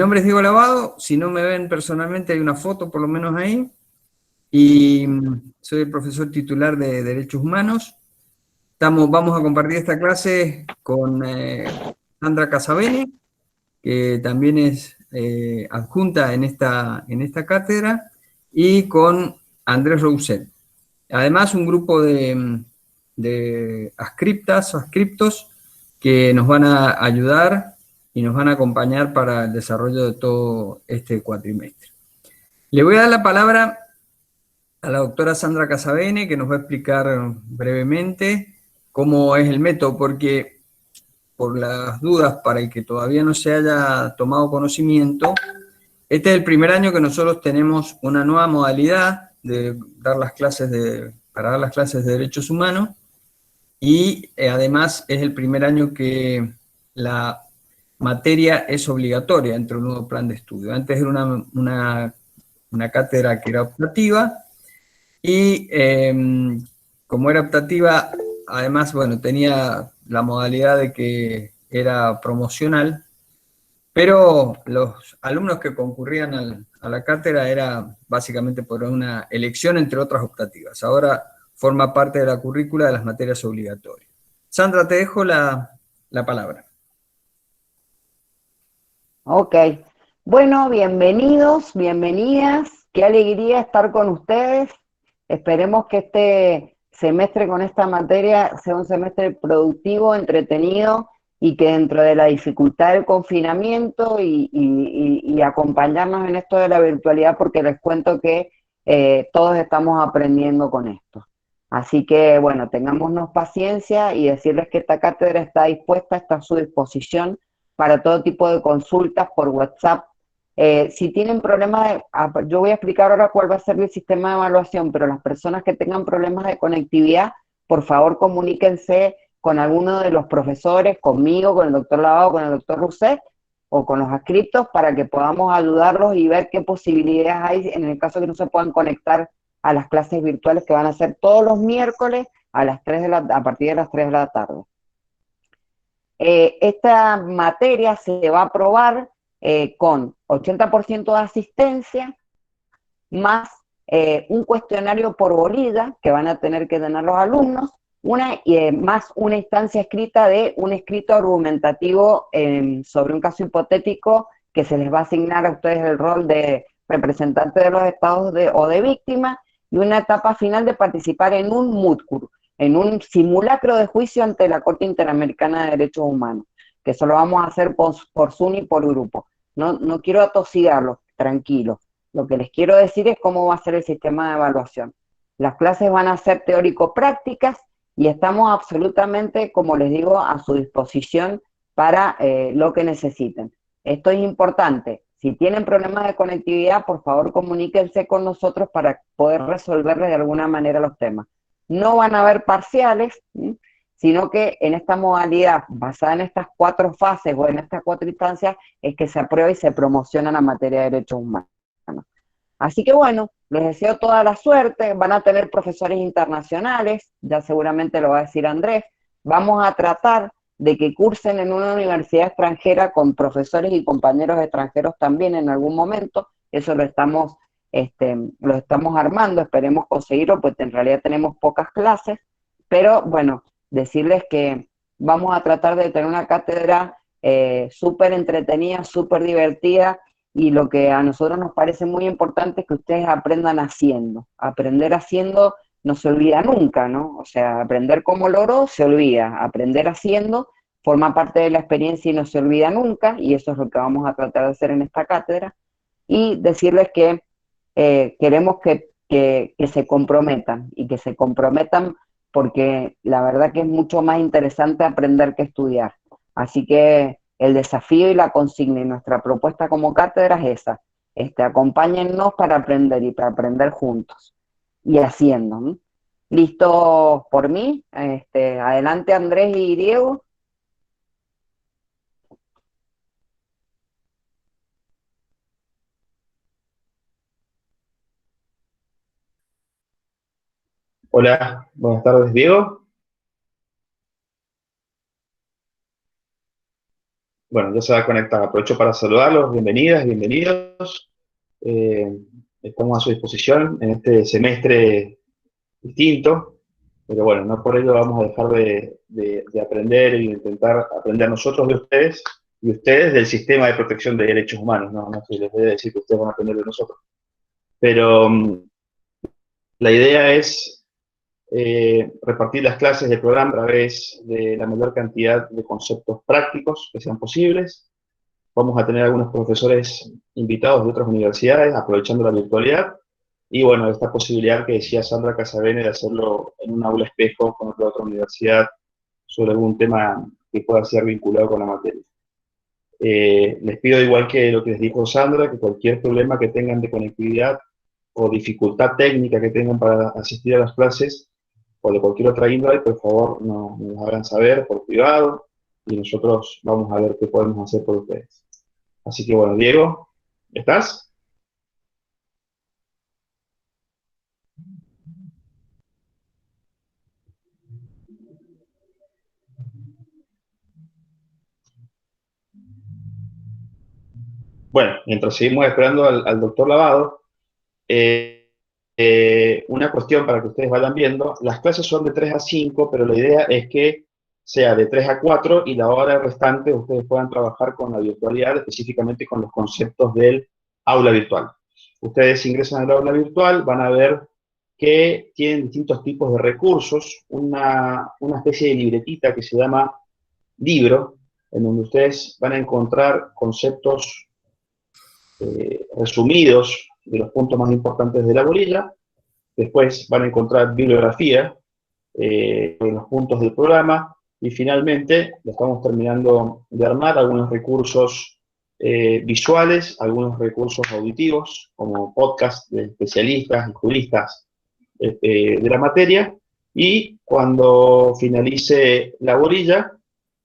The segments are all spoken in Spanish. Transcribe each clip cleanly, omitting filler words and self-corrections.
Mi nombre es Diego Lavado, si no me ven personalmente hay una foto por lo menos ahí, y soy el profesor titular de Derechos Humanos. Vamos a compartir esta clase con Sandra Casabene, que también es adjunta en esta cátedra, y con Andrés Rousset. Además, un grupo de adscriptos que nos van a ayudar y nos van a acompañar para el desarrollo de todo este cuatrimestre. Le voy a dar la palabra a la doctora Sandra Casabene, que nos va a explicar brevemente cómo es el método, porque por las dudas, para el que todavía no se haya tomado conocimiento, este es el primer año que nosotros tenemos una nueva modalidad de dar las clases para dar las clases de derechos humanos, y además es el primer año que la materia es obligatoria entre un nuevo plan de estudio. Antes era una cátedra que era optativa, y como era optativa, además, bueno, tenía la modalidad de que era promocional, pero los alumnos que concurrían a la cátedra era básicamente por una elección entre otras optativas. Ahora forma parte de la currícula de las materias obligatorias. Sandra, te dejo la palabra. Ok. Bueno, bienvenidos, bienvenidas. Qué alegría estar con ustedes. Esperemos que este semestre con esta materia sea un semestre productivo, entretenido y que dentro de la dificultad del confinamiento y acompañarnos en esto de la virtualidad, porque les cuento que todos estamos aprendiendo con esto. Así que, bueno, tengámonos paciencia y decirles que esta cátedra está dispuesta, está a su disposición para todo tipo de consultas por WhatsApp. Si tienen problemas yo voy a explicar ahora cuál va a ser el sistema de evaluación, pero las personas que tengan problemas de conectividad, por favor comuníquense con alguno de los profesores, conmigo, con el doctor Lavado, con el doctor Rousset, o con los adscriptos, para que podamos ayudarlos y ver qué posibilidades hay en el caso que no se puedan conectar a las clases virtuales que van a ser todos los miércoles a partir de las 3 de la tarde. Esta materia se va a aprobar con 80% de asistencia, más un cuestionario por bolilla que van a tener que tener los alumnos, más una instancia escrita de un escrito argumentativo sobre un caso hipotético que se les va a asignar a ustedes el rol de representante de los estados o de víctima, y una etapa final de participar en un MUTCUR, en un simulacro de juicio ante la Corte Interamericana de Derechos Humanos, que eso lo vamos a hacer por Zoom y por grupo. No quiero atosigarlos, tranquilos. Lo que les quiero decir es cómo va a ser el sistema de evaluación. Las clases van a ser teórico-prácticas y estamos absolutamente, como les digo, a su disposición para lo que necesiten. Esto es importante. Si tienen problemas de conectividad, por favor comuníquense con nosotros para poder resolverles de alguna manera los temas. No van a haber parciales, sino que en esta modalidad, basada en estas 4 fases o en estas 4 instancias, es que se aprueba y se promociona la materia de derechos humanos. Así que bueno, les deseo toda la suerte, van a tener profesores internacionales, ya seguramente lo va a decir Andrés, vamos a tratar de que cursen en una universidad extranjera con profesores y compañeros extranjeros también en algún momento, eso lo estamos armando, esperemos conseguirlo, pues en realidad tenemos pocas clases, pero bueno, decirles que vamos a tratar de tener una cátedra súper entretenida, súper divertida, y lo que a nosotros nos parece muy importante es que ustedes aprendan haciendo. Aprender haciendo no se olvida nunca, ¿no? O sea, aprender como loro se olvida. Aprender haciendo forma parte de la experiencia y no se olvida nunca, y eso es lo que vamos a tratar de hacer en esta cátedra. Y decirles que queremos que se comprometan, y que se comprometan porque la verdad que es mucho más interesante aprender que estudiar. Así que el desafío y la consigna y nuestra propuesta como cátedra es esa. Acompáñennos para aprender y para aprender juntos y haciendo, ¿no? ¿Listo por mí? Adelante Andrés y Diego. Hola, buenas tardes, Diego. Bueno, ya se va a conectar. Aprovecho para saludarlos. Bienvenidas, bienvenidos. Estamos a su disposición en este semestre distinto, pero bueno, no por ello vamos a dejar de aprender y intentar aprender nosotros de ustedes y ustedes del sistema de protección de derechos humanos. No se les debe decir que ustedes van a aprender de nosotros. Pero la idea es repartir las clases del programa a través de la mayor cantidad de conceptos prácticos que sean posibles. Vamos a tener algunos profesores invitados de otras universidades, aprovechando la virtualidad. Y bueno, esta posibilidad que decía Sandra Casabene de hacerlo en un aula espejo con otra universidad sobre algún tema que pueda ser vinculado con la materia. Les pido, igual que lo que les dijo Sandra, que cualquier problema que tengan de conectividad o dificultad técnica que tengan para asistir a las clases, o de cualquier otra índole, por favor nos hagan saber por privado y nosotros vamos a ver qué podemos hacer por ustedes. Así que bueno, Diego, ¿estás? Bueno, mientras seguimos esperando al doctor Lavado, una cuestión para que ustedes vayan viendo, las clases son de 3 a 5, pero la idea es que sea de 3 a 4 y la hora restante ustedes puedan trabajar con la virtualidad, específicamente con los conceptos del aula virtual. Ustedes ingresan al aula virtual, van a ver que tienen distintos tipos de recursos, una especie de libretita que se llama libro, en donde ustedes van a encontrar conceptos resumidos de los puntos más importantes de la bolilla. Después van a encontrar bibliografía de los puntos del programa. Y finalmente, lo estamos terminando de armar, algunos recursos visuales, algunos recursos auditivos, como podcast de especialistas y juristas de la materia. Y cuando finalice la bolilla,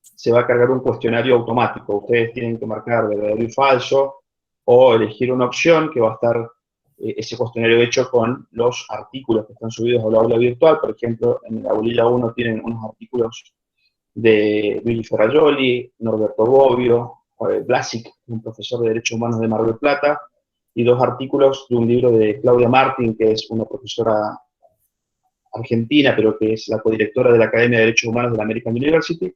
se va a cargar un cuestionario automático. Ustedes tienen que marcar verdadero y falso, o elegir una opción que va a estar ese cuestionario hecho con los artículos que están subidos al aula virtual. Por ejemplo, en la bolilla 1 tienen unos artículos de Luigi Ferrajoli, Norberto Bobbio, Blasic, un profesor de Derechos Humanos de Mar del Plata, y 2 artículos de un libro de Claudia Martín, que es una profesora argentina, pero que es la codirectora de la Academia de Derechos Humanos de la American University.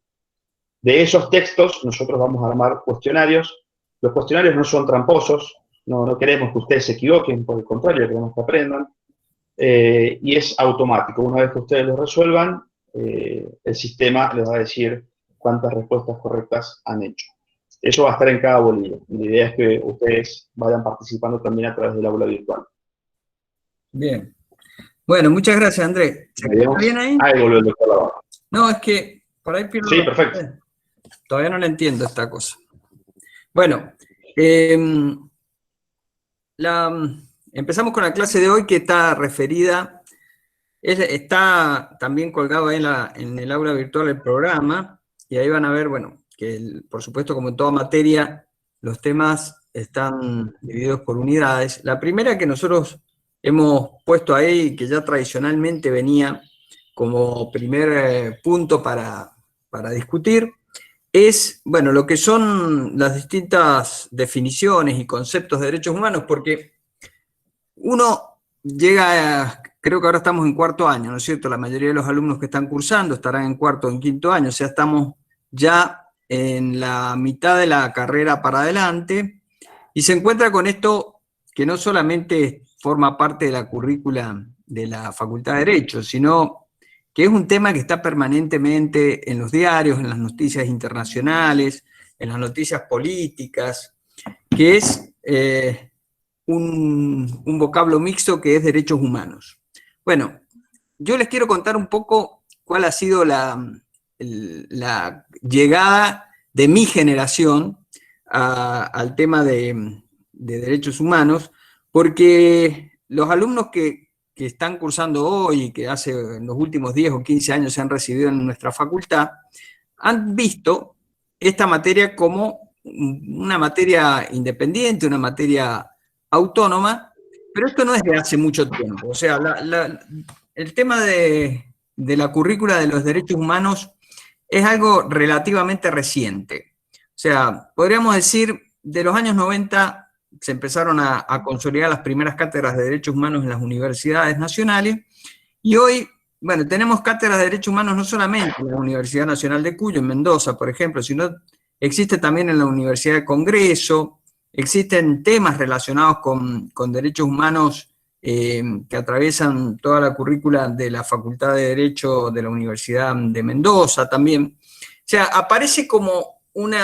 De esos textos nosotros vamos a armar cuestionarios. Los cuestionarios no son tramposos, no queremos que ustedes se equivoquen, por el contrario, queremos que aprendan. Y es automático. Una vez que ustedes lo resuelvan, el sistema les va a decir cuántas respuestas correctas han hecho. Eso va a estar en cada bolilla. La idea es que ustedes vayan participando también a través del aula virtual. Bien. Bueno, muchas gracias, Andrés. ¿Se escucha bien ahí? Ahí volvió el doctor Lavado. No, es que por ahí pierdo. Sí, perfecto. Todavía no le entiendo esta cosa. Bueno, empezamos con la clase de hoy, que está referida, está también colgado ahí en el aula virtual el programa, y ahí van a ver, bueno, que por supuesto, como en toda materia, los temas están divididos por unidades. La primera que nosotros hemos puesto ahí, que ya tradicionalmente venía como primer punto para discutir, es, bueno, lo que son las distintas definiciones y conceptos de derechos humanos, porque uno llega, creo que ahora estamos en 4º año, ¿no es cierto? La mayoría de los alumnos que están cursando estarán en 4º o en 5º año, o sea, estamos ya en la mitad de la carrera para adelante, y se encuentra con esto que no solamente forma parte de la currícula de la Facultad de Derecho, sino que es un tema que está permanentemente en los diarios, en las noticias internacionales, en las noticias políticas, que es un vocablo mixto que es derechos humanos. Bueno, yo les quiero contar un poco cuál ha sido la llegada de mi generación al tema de derechos humanos, porque los alumnos que están cursando hoy y que en los últimos 10 o 15 años se han recibido en nuestra facultad, han visto esta materia como una materia independiente, una materia autónoma, pero esto no es de hace mucho tiempo. O sea, el tema de la currícula de los derechos humanos es algo relativamente reciente. O sea, podríamos decir, de los años 90 se empezaron a consolidar las primeras cátedras de derechos humanos en las universidades nacionales, y hoy, bueno, tenemos cátedras de derechos humanos no solamente en la Universidad Nacional de Cuyo, en Mendoza, por ejemplo, sino existe también en la Universidad de Congreso, existen temas relacionados con derechos humanos que atraviesan toda la currícula de la Facultad de Derecho de la Universidad de Mendoza también. O sea, aparece como un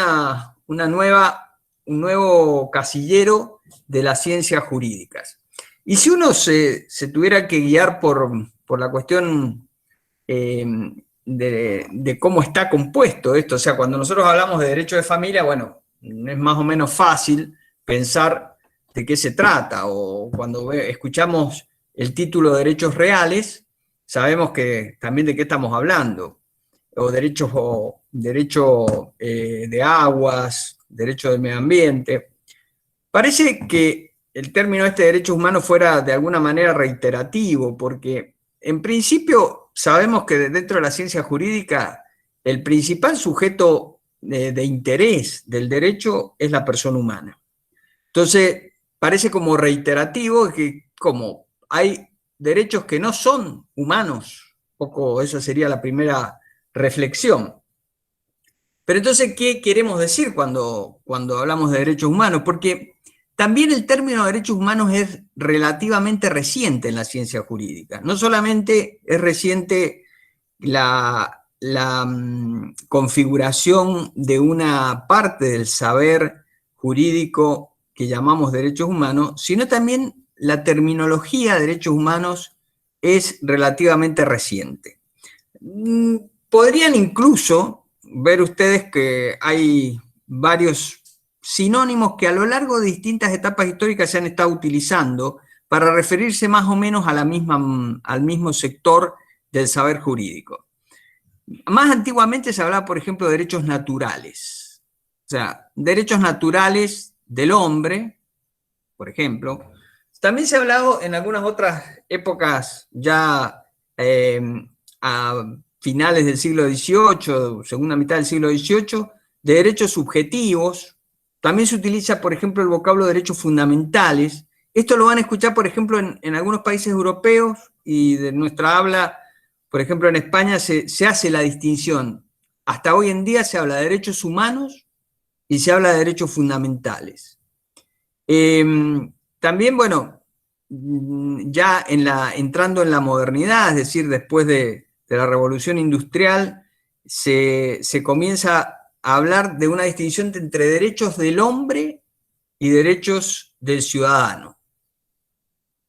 nuevo casillero de las ciencias jurídicas. Y si uno se tuviera que guiar por la cuestión de cómo está compuesto esto, o sea, cuando nosotros hablamos de derecho de familia, bueno, es más o menos fácil pensar de qué se trata, o cuando escuchamos el título de derechos reales, sabemos que también de qué estamos hablando, o derecho de aguas, derecho del medio ambiente. Parece que el término de derechos humanos fuera de alguna manera reiterativo, porque en principio sabemos que dentro de la ciencia jurídica el principal sujeto de interés del derecho es la persona humana. Entonces, parece como reiterativo que como hay derechos que no son humanos, poco esa sería la primera reflexión. Pero entonces, ¿qué queremos decir cuando hablamos de derechos humanos? Porque también el término de derechos humanos es relativamente reciente en la ciencia jurídica. No solamente es reciente la configuración de una parte del saber jurídico que llamamos derechos humanos, sino también la terminología de derechos humanos es relativamente reciente. Podrían incluso ver ustedes que hay varios sinónimos que a lo largo de distintas etapas históricas se han estado utilizando para referirse más o menos a al mismo sector del saber jurídico. Más antiguamente se hablaba, por ejemplo, de derechos naturales. O sea, derechos naturales del hombre, por ejemplo. También se ha hablado en algunas otras épocas ya a finales del siglo XVIII, segunda mitad del siglo XVIII, de derechos subjetivos. También se utiliza, por ejemplo, el vocablo de derechos fundamentales. Esto lo van a escuchar, por ejemplo, en algunos países europeos y de nuestra habla. Por ejemplo, en España se hace la distinción. Hasta hoy en día se habla de derechos humanos y se habla de derechos fundamentales. También, bueno, ya entrando en la modernidad, es decir, después de la Revolución Industrial, se comienza a hablar de una distinción entre derechos del hombre y derechos del ciudadano.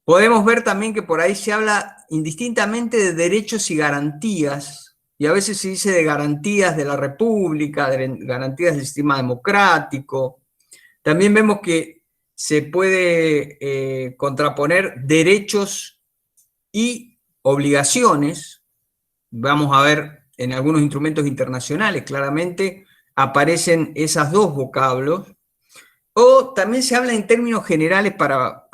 Podemos ver también que por ahí se habla indistintamente de derechos y garantías, y a veces se dice de garantías de la República, de garantías del sistema democrático. También vemos que se puede contraponer derechos y obligaciones. Vamos a ver en algunos instrumentos internacionales, claramente aparecen esos dos vocablos. O también se habla en términos generales para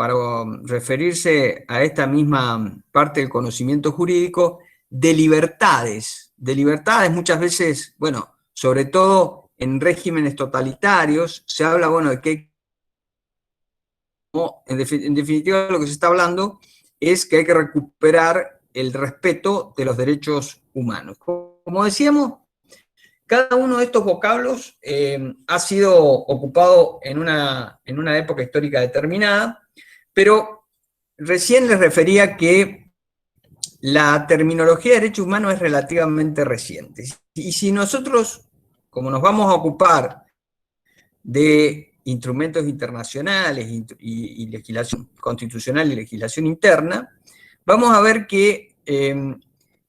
referirse a esta misma parte del conocimiento jurídico, de libertades. De libertades muchas veces, bueno, sobre todo en regímenes totalitarios, se habla, bueno, de que en definitiva lo que se está hablando es que hay que recuperar el respeto de los derechos humanos. Como decíamos, cada uno de estos vocablos ha sido ocupado en una época histórica determinada, pero recién les refería que la terminología de derechos humanos es relativamente reciente. Y si nosotros, como nos vamos a ocupar de instrumentos internacionales y legislación constitucional y legislación interna, vamos a ver que,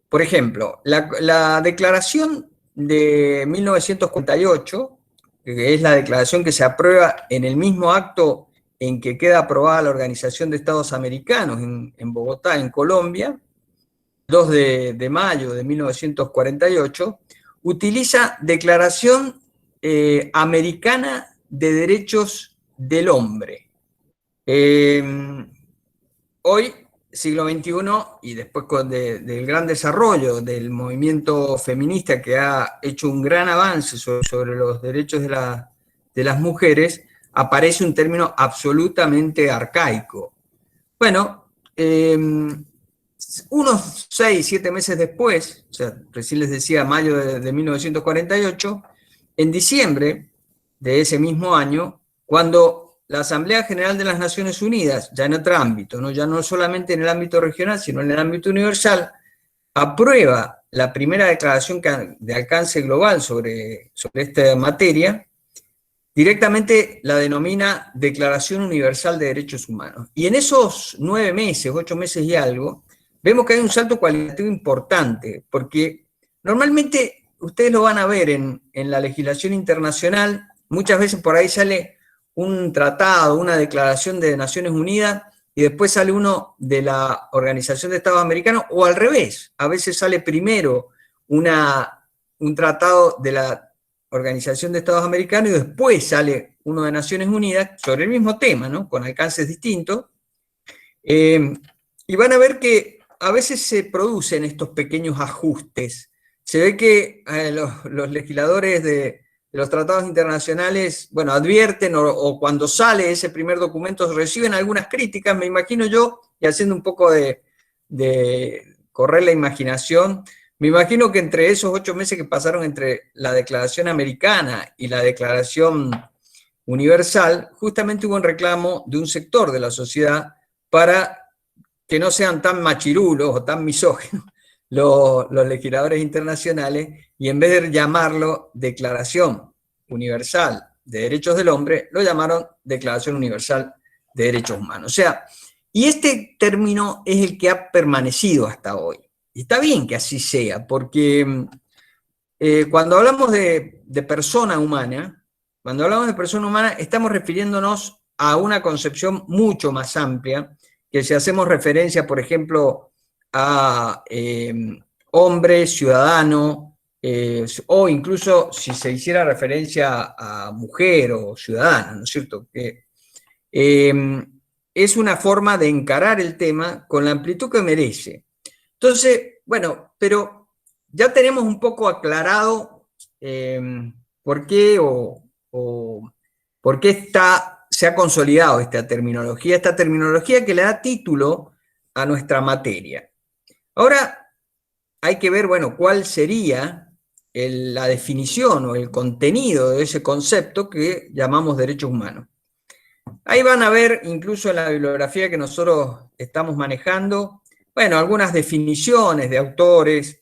por ejemplo, la declaración de 1948, que es la declaración que se aprueba en el mismo acto en que queda aprobada la Organización de Estados Americanos en Bogotá, en Colombia, 2 de mayo de 1948, utiliza Declaración Americana de Derechos del Hombre. Hoy, siglo XXI, y después del gran desarrollo del movimiento feminista que ha hecho un gran avance sobre los derechos de de las mujeres, aparece un término absolutamente arcaico. Bueno, unos 6, 7 meses después, o sea, recién les decía mayo de 1948, en diciembre de ese mismo año, cuando la Asamblea General de las Naciones Unidas, ya en otro ámbito, ¿no? Ya no solamente en el ámbito regional, sino en el ámbito universal, aprueba la primera declaración de alcance global sobre esta materia, directamente la denomina Declaración Universal de Derechos Humanos. Y en esos 9 meses, 8 meses y algo, vemos que hay un salto cualitativo importante, porque normalmente ustedes lo van a ver en la legislación internacional, muchas veces por ahí sale un tratado, una declaración de Naciones Unidas, y después sale uno de la Organización de Estados Americanos, o al revés, a veces sale primero un tratado de la Organización de Estados Americanos y después sale uno de Naciones Unidas sobre el mismo tema, ¿no? Con alcances distintos. Y van a ver que a veces se producen estos pequeños ajustes. Se ve que los legisladores de los tratados internacionales, bueno, advierten o cuando sale ese primer documento reciben algunas críticas, me imagino yo, y haciendo un poco de correr la imaginación, me imagino que entre esos 8 meses que pasaron entre la Declaración Americana y la Declaración Universal, justamente hubo un reclamo de un sector de la sociedad para que no sean tan machirulos o tan misóginos los legisladores internacionales, y en vez de llamarlo Declaración Universal de Derechos del Hombre, lo llamaron Declaración Universal de Derechos Humanos. O sea, y este término es el que ha permanecido hasta hoy. Y está bien que así sea, porque cuando hablamos de persona humana, estamos refiriéndonos a una concepción mucho más amplia, que si hacemos referencia, por ejemplo, a hombre, ciudadano, o incluso si se hiciera referencia a mujer o ciudadana, ¿no es cierto? Que es una forma de encarar el tema con la amplitud que merece. Entonces, bueno, pero ya tenemos un poco aclarado por qué por qué se ha consolidado esta terminología que le da título a nuestra materia. Ahora hay que ver, bueno, cuál sería la definición o el contenido de ese concepto que llamamos derechos humanos. Ahí van a ver, incluso en la bibliografía que nosotros estamos manejando, bueno, algunas definiciones de autores,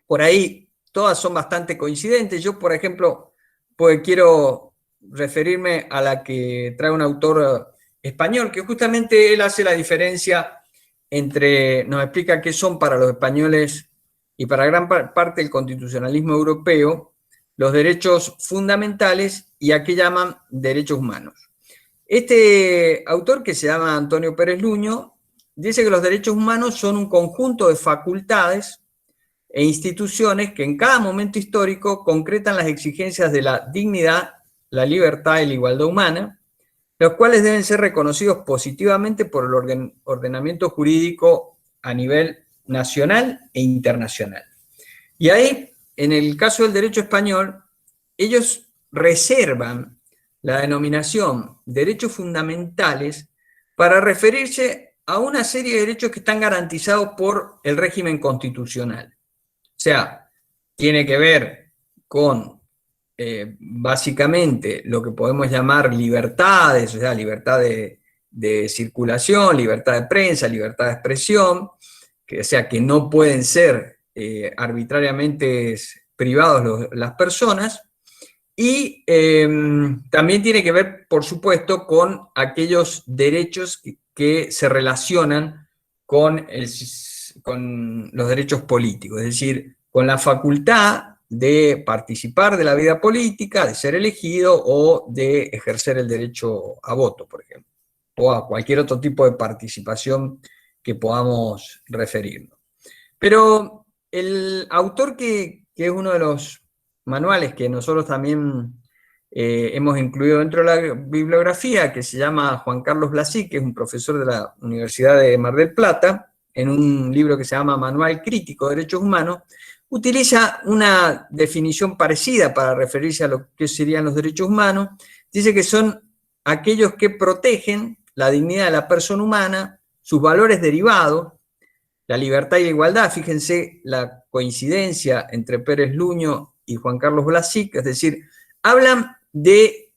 por ahí todas son bastante coincidentes. Yo, por ejemplo, pues quiero referirme a la que trae un autor español, que justamente él hace la diferencia nos explica qué son para los españoles y para gran parte del constitucionalismo europeo los derechos fundamentales y a qué llaman derechos humanos. Este autor, que se llama Antonio Pérez Luño, dice que los derechos humanos son un conjunto de facultades e instituciones que en cada momento histórico concretan las exigencias de la dignidad, la libertad y la igualdad humana, los cuales deben ser reconocidos positivamente por el ordenamiento jurídico a nivel nacional e internacional. Y ahí, en el caso del derecho español, ellos reservan la denominación derechos fundamentales para referirse a una serie de derechos que están garantizados por el régimen constitucional. O sea, tiene que ver con básicamente lo que podemos llamar libertades, o sea, libertad de circulación, libertad de prensa, libertad de expresión, o sea, que no pueden ser arbitrariamente privados las personas, y también tiene que ver, por supuesto, con aquellos derechos que se relacionan con los derechos políticos, es decir, con la facultad de participar de la vida política, de ser elegido o de ejercer el derecho a voto, por ejemplo, o a cualquier otro tipo de participación que podamos referirnos. Pero el autor que es uno de los manuales que nosotros también hemos incluido dentro de la bibliografía, que se llama Juan Carlos Blasi, que es un profesor de la Universidad de Mar del Plata, en un libro que se llama Manual Crítico de Derechos Humanos, utiliza una definición parecida para referirse a lo que serían los derechos humanos. Dice que son aquellos que protegen la dignidad de la persona humana, sus valores derivados, la libertad y la igualdad. Fíjense la coincidencia entre Pérez Luño y Juan Carlos Blasic, es decir, hablan de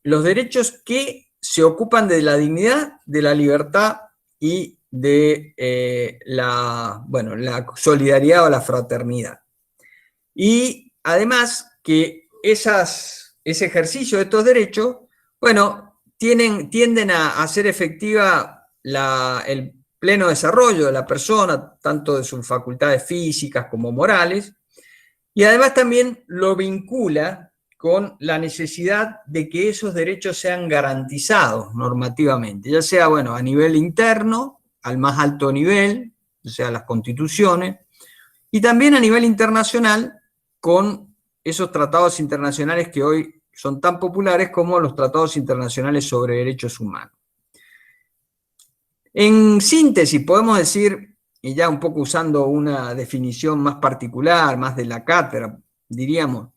los derechos que se ocupan de la dignidad, de la libertad y de la solidaridad o la fraternidad. Y además que ese ejercicio de estos derechos, bueno, tienden a hacer efectiva el pleno desarrollo de la persona, tanto de sus facultades físicas como morales, y además también lo vincula con la necesidad de que esos derechos sean garantizados normativamente, ya sea, bueno, a nivel interno, al más alto nivel, o sea, las constituciones, y también a nivel internacional, con esos tratados internacionales que hoy son tan populares como los tratados internacionales sobre derechos humanos. En síntesis, podemos decir, y ya un poco usando una definición más particular, más de la cátedra, diríamos,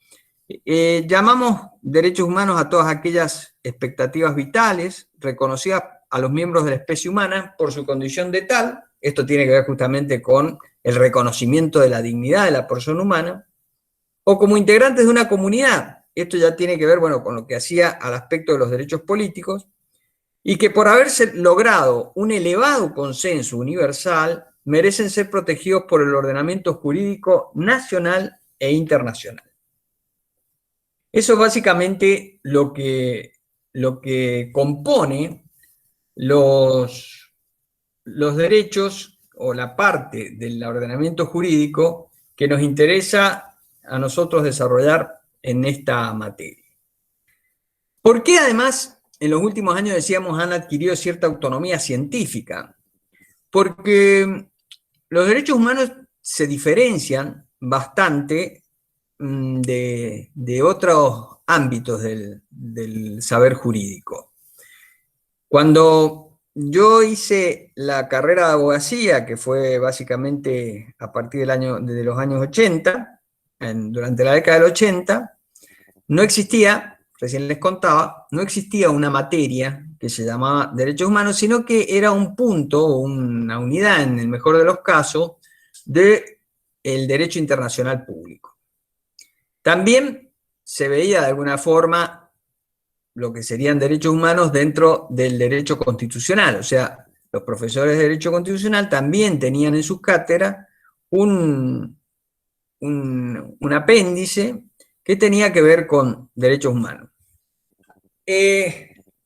llamamos derechos humanos a todas aquellas expectativas vitales reconocidas a los miembros de la especie humana por su condición de tal. Esto tiene que ver justamente con el reconocimiento de la dignidad de la persona humana, o como integrantes de una comunidad. Esto ya tiene que ver, bueno, con lo que hacía al aspecto de los derechos políticos, y que por haberse logrado un elevado consenso universal, merecen ser protegidos por el ordenamiento jurídico nacional e internacional. Eso es básicamente lo que compone los derechos o la parte del ordenamiento jurídico que nos interesa a nosotros desarrollar en esta materia. ¿Por qué además en los últimos años, decíamos, han adquirido cierta autonomía científica? Porque los derechos humanos se diferencian bastante de otros ámbitos del saber jurídico. Cuando yo hice la carrera de abogacía, que fue básicamente a partir de los años 80, durante la década del 80, no existía, recién les contaba, no existía una materia que se llamaba derechos humanos, sino que era un punto o una unidad, en el mejor de los casos, del derecho internacional público. También se veía de alguna forma lo que serían derechos humanos dentro del derecho constitucional, o sea, los profesores de derecho constitucional también tenían en sus cátedras un apéndice que tenía que ver con derechos humanos.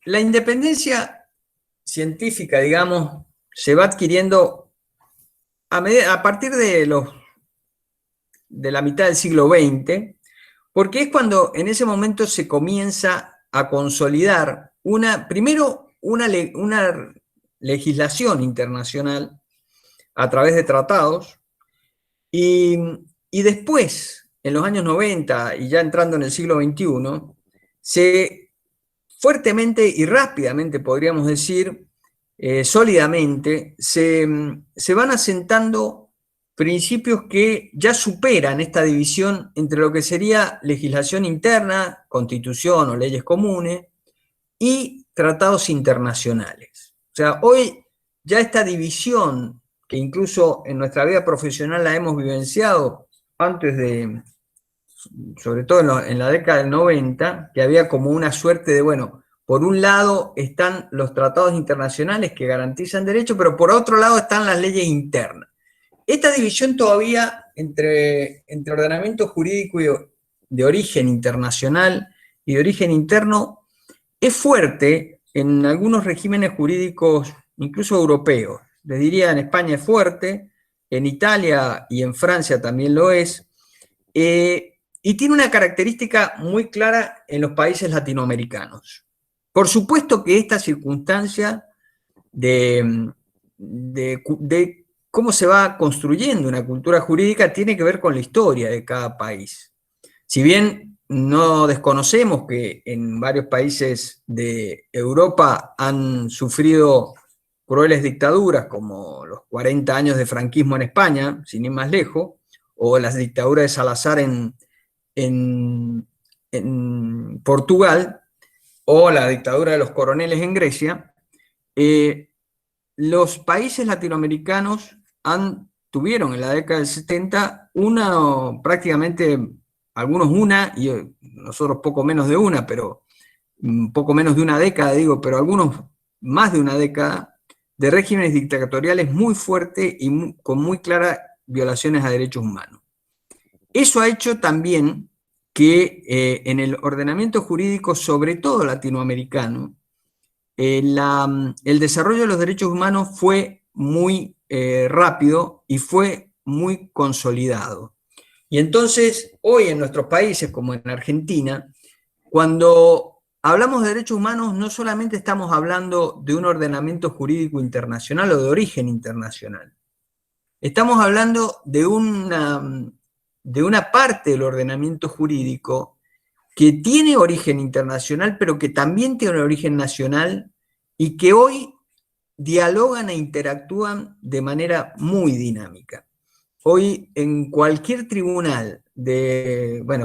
La independencia científica, digamos, se va adquiriendo a partir de la mitad del siglo XX, porque es cuando en ese momento se comienza a consolidar primero una legislación internacional a través de tratados, y después, en los años 90 y ya entrando en el siglo XXI, fuertemente y rápidamente, podríamos decir, sólidamente, se van asentando principios que ya superan esta división entre lo que sería legislación interna, constitución o leyes comunes, y tratados internacionales. O sea, hoy ya esta división, que incluso en nuestra vida profesional la hemos vivenciado antes sobre todo en la década del 90, que había como una suerte de, bueno, por un lado están los tratados internacionales que garantizan derechos, pero por otro lado están las leyes internas. Esta división todavía entre ordenamiento jurídico de origen internacional y de origen interno es fuerte en algunos regímenes jurídicos, incluso europeos. Les diría, en España es fuerte, en Italia y en Francia también lo es, y tiene una característica muy clara en los países latinoamericanos. Por supuesto que esta circunstancia de cómo se va construyendo una cultura jurídica tiene que ver con la historia de cada país. Si bien no desconocemos que en varios países de Europa han sufrido crueles dictaduras, como los 40 años de franquismo en España, sin ir más lejos, o la dictadura de Salazar en Portugal, o la dictadura de los coroneles en Grecia, los países latinoamericanos tuvieron en la década del 70 prácticamente, algunos una, y nosotros poco menos de una, pero poco menos de una década, digo, pero algunos más de una década, de regímenes dictatoriales muy fuertes y con muy claras violaciones a derechos humanos. Eso ha hecho también que en el ordenamiento jurídico, sobre todo latinoamericano, el desarrollo de los derechos humanos fue muy rápido y fue muy consolidado. Y entonces, hoy en nuestros países, como en Argentina, cuando hablamos de derechos humanos, no solamente estamos hablando de un ordenamiento jurídico internacional o de origen internacional. Estamos hablando de una parte del ordenamiento jurídico que tiene origen internacional, pero que también tiene un origen nacional y que hoy dialogan e interactúan de manera muy dinámica. Hoy en cualquier tribunal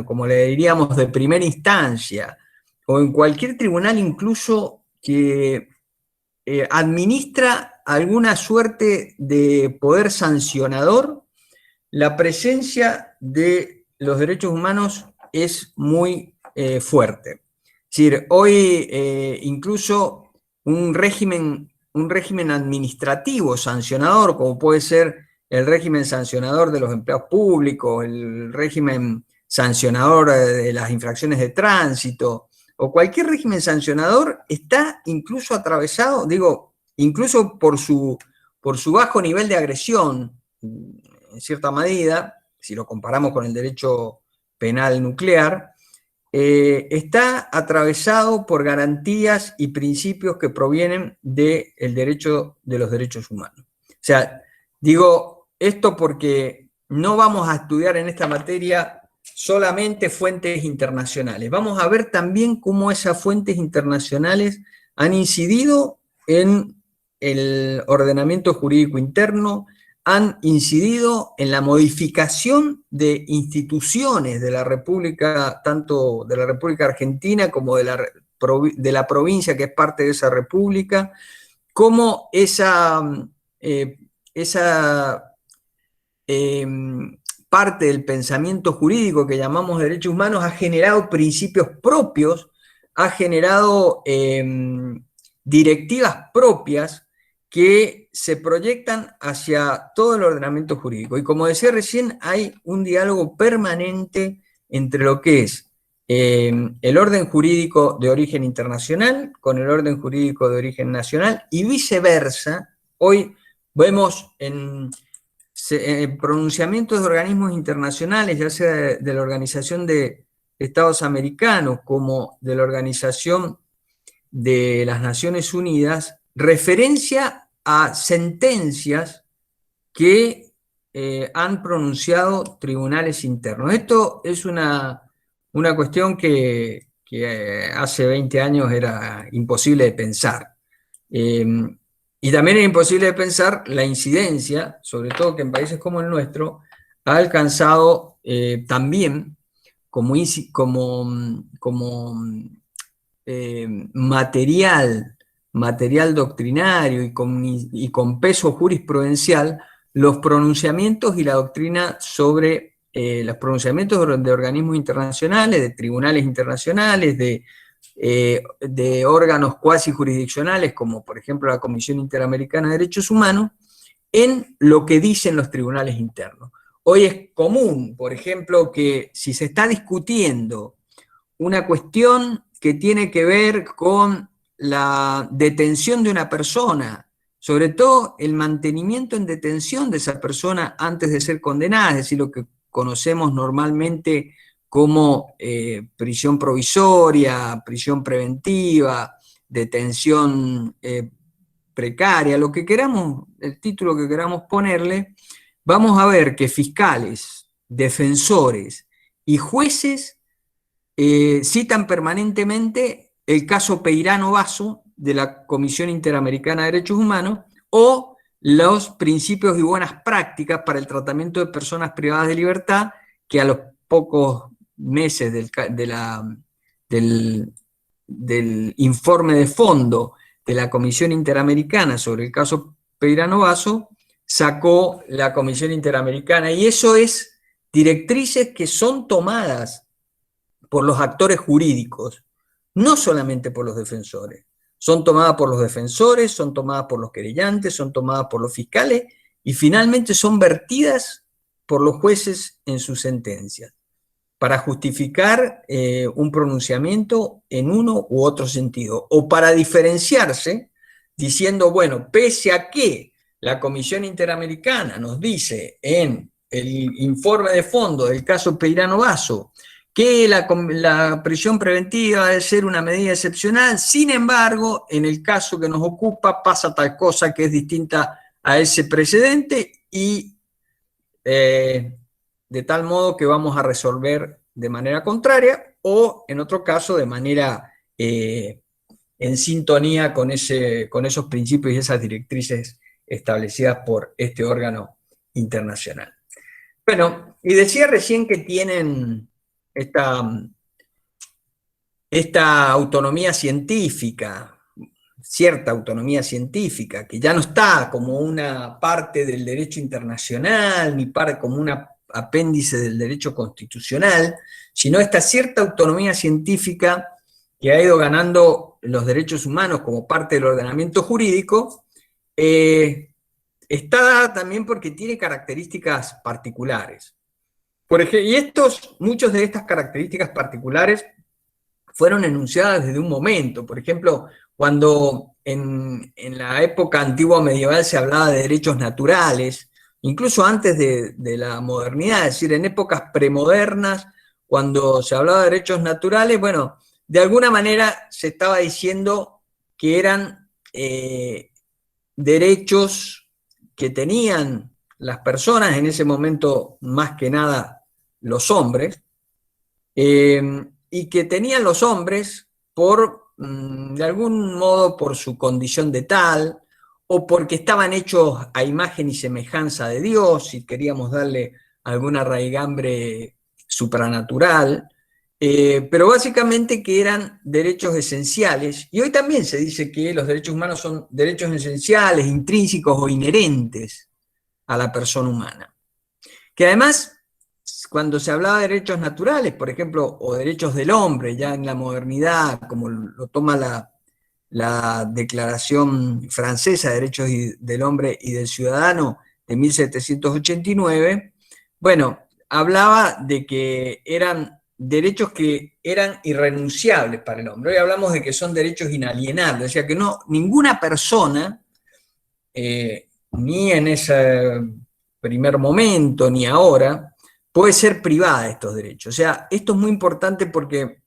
como le diríamos, de primera instancia, o en cualquier tribunal incluso que administra alguna suerte de poder sancionador, la presencia de los derechos humanos es muy fuerte. Es decir, hoy incluso un régimen administrativo sancionador, como puede ser el régimen sancionador de los empleados públicos, el régimen sancionador de las infracciones de tránsito, o cualquier régimen sancionador, está incluso atravesado, incluso por su bajo nivel de agresión, en cierta medida, si lo comparamos con el derecho penal nuclear, está atravesado por garantías y principios que provienen del derecho de los derechos humanos. O sea, digo esto porque no vamos a estudiar en esta materia solamente fuentes internacionales. Vamos a ver también cómo esas fuentes internacionales han incidido en el ordenamiento jurídico interno, han incidido en la modificación de instituciones de la República, tanto de la República Argentina como de la provincia que es parte de esa república, cómo esa parte del pensamiento jurídico que llamamos derechos humanos ha generado principios propios, ha generado directivas propias que se proyectan hacia todo el ordenamiento jurídico. Y como decía recién, hay un diálogo permanente entre lo que es el orden jurídico de origen internacional con el orden jurídico de origen nacional y viceversa. Hoy vemos en pronunciamientos de organismos internacionales, ya sea de la Organización de Estados Americanos como de la Organización de las Naciones Unidas, referencia a sentencias que han pronunciado tribunales internos. Esto es una cuestión que hace 20 años era imposible de pensar. Y también es imposible de pensar la incidencia, sobre todo que en países como el nuestro, ha alcanzado también como material doctrinario y con peso jurisprudencial los pronunciamientos y la doctrina sobre los pronunciamientos de organismos internacionales, de tribunales internacionales, de órganos cuasi jurisdiccionales, como por ejemplo la Comisión Interamericana de Derechos Humanos, en lo que dicen los tribunales internos. Hoy es común, por ejemplo, que si se está discutiendo una cuestión que tiene que ver con la detención de una persona, sobre todo el mantenimiento en detención de esa persona antes de ser condenada, es decir, lo que conocemos normalmente como prisión provisoria, prisión preventiva, detención precaria, lo que queramos, el título que queramos ponerle, vamos a ver que fiscales, defensores y jueces citan permanentemente el caso Peirano Basso de la Comisión Interamericana de Derechos Humanos o los principios y buenas prácticas para el tratamiento de personas privadas de libertad, que a los pocos meses del informe de fondo de la Comisión Interamericana sobre el caso Peirano Basso, sacó la Comisión Interamericana, y eso es directrices que son tomadas por los actores jurídicos, no solamente por los defensores. Son tomadas por los defensores, son tomadas por los querellantes, son tomadas por los fiscales y finalmente son vertidas por los jueces en sus sentencias para justificar un pronunciamiento en uno u otro sentido, o para diferenciarse diciendo, bueno, pese a que la Comisión Interamericana nos dice en el informe de fondo del caso Peirano Basso que la prisión preventiva debe ser una medida excepcional, sin embargo, en el caso que nos ocupa pasa tal cosa que es distinta a ese precedente y de tal modo que vamos a resolver de manera contraria o, en otro caso, de manera en sintonía con esos principios y esas directrices establecidas por este órgano internacional. Bueno, y decía recién que tienen esta autonomía científica, cierta autonomía científica, que ya no está como una parte del derecho internacional, ni como un apéndice del derecho constitucional, sino esta cierta autonomía científica que ha ido ganando los derechos humanos como parte del ordenamiento jurídico, está dada también porque tiene características particulares. Por ejemplo, y muchas de estas características particulares fueron enunciadas desde un momento. Por ejemplo, cuando en la época antigua medieval se hablaba de derechos naturales, incluso antes de la modernidad, es decir, en épocas premodernas, cuando se hablaba de derechos naturales, bueno, de alguna manera se estaba diciendo que eran derechos que tenían las personas, en ese momento más que nada los hombres, y que tenían los hombres de algún modo por su condición de tal, o porque estaban hechos a imagen y semejanza de Dios, y queríamos darle alguna raigambre supranatural, pero básicamente que eran derechos esenciales, y hoy también se dice que los derechos humanos son derechos esenciales, intrínsecos o inherentes a la persona humana. Que además, cuando se hablaba de derechos naturales, por ejemplo, o derechos del hombre, ya en la modernidad, como lo toma la Declaración Francesa de Derechos del Hombre y del Ciudadano de 1789, bueno, hablaba de que eran derechos que eran irrenunciables para el hombre. Hoy hablamos de que son derechos inalienables, o sea que ninguna persona, ni en ese primer momento, ni ahora, puede ser privada de estos derechos. O sea, esto es muy importante porque,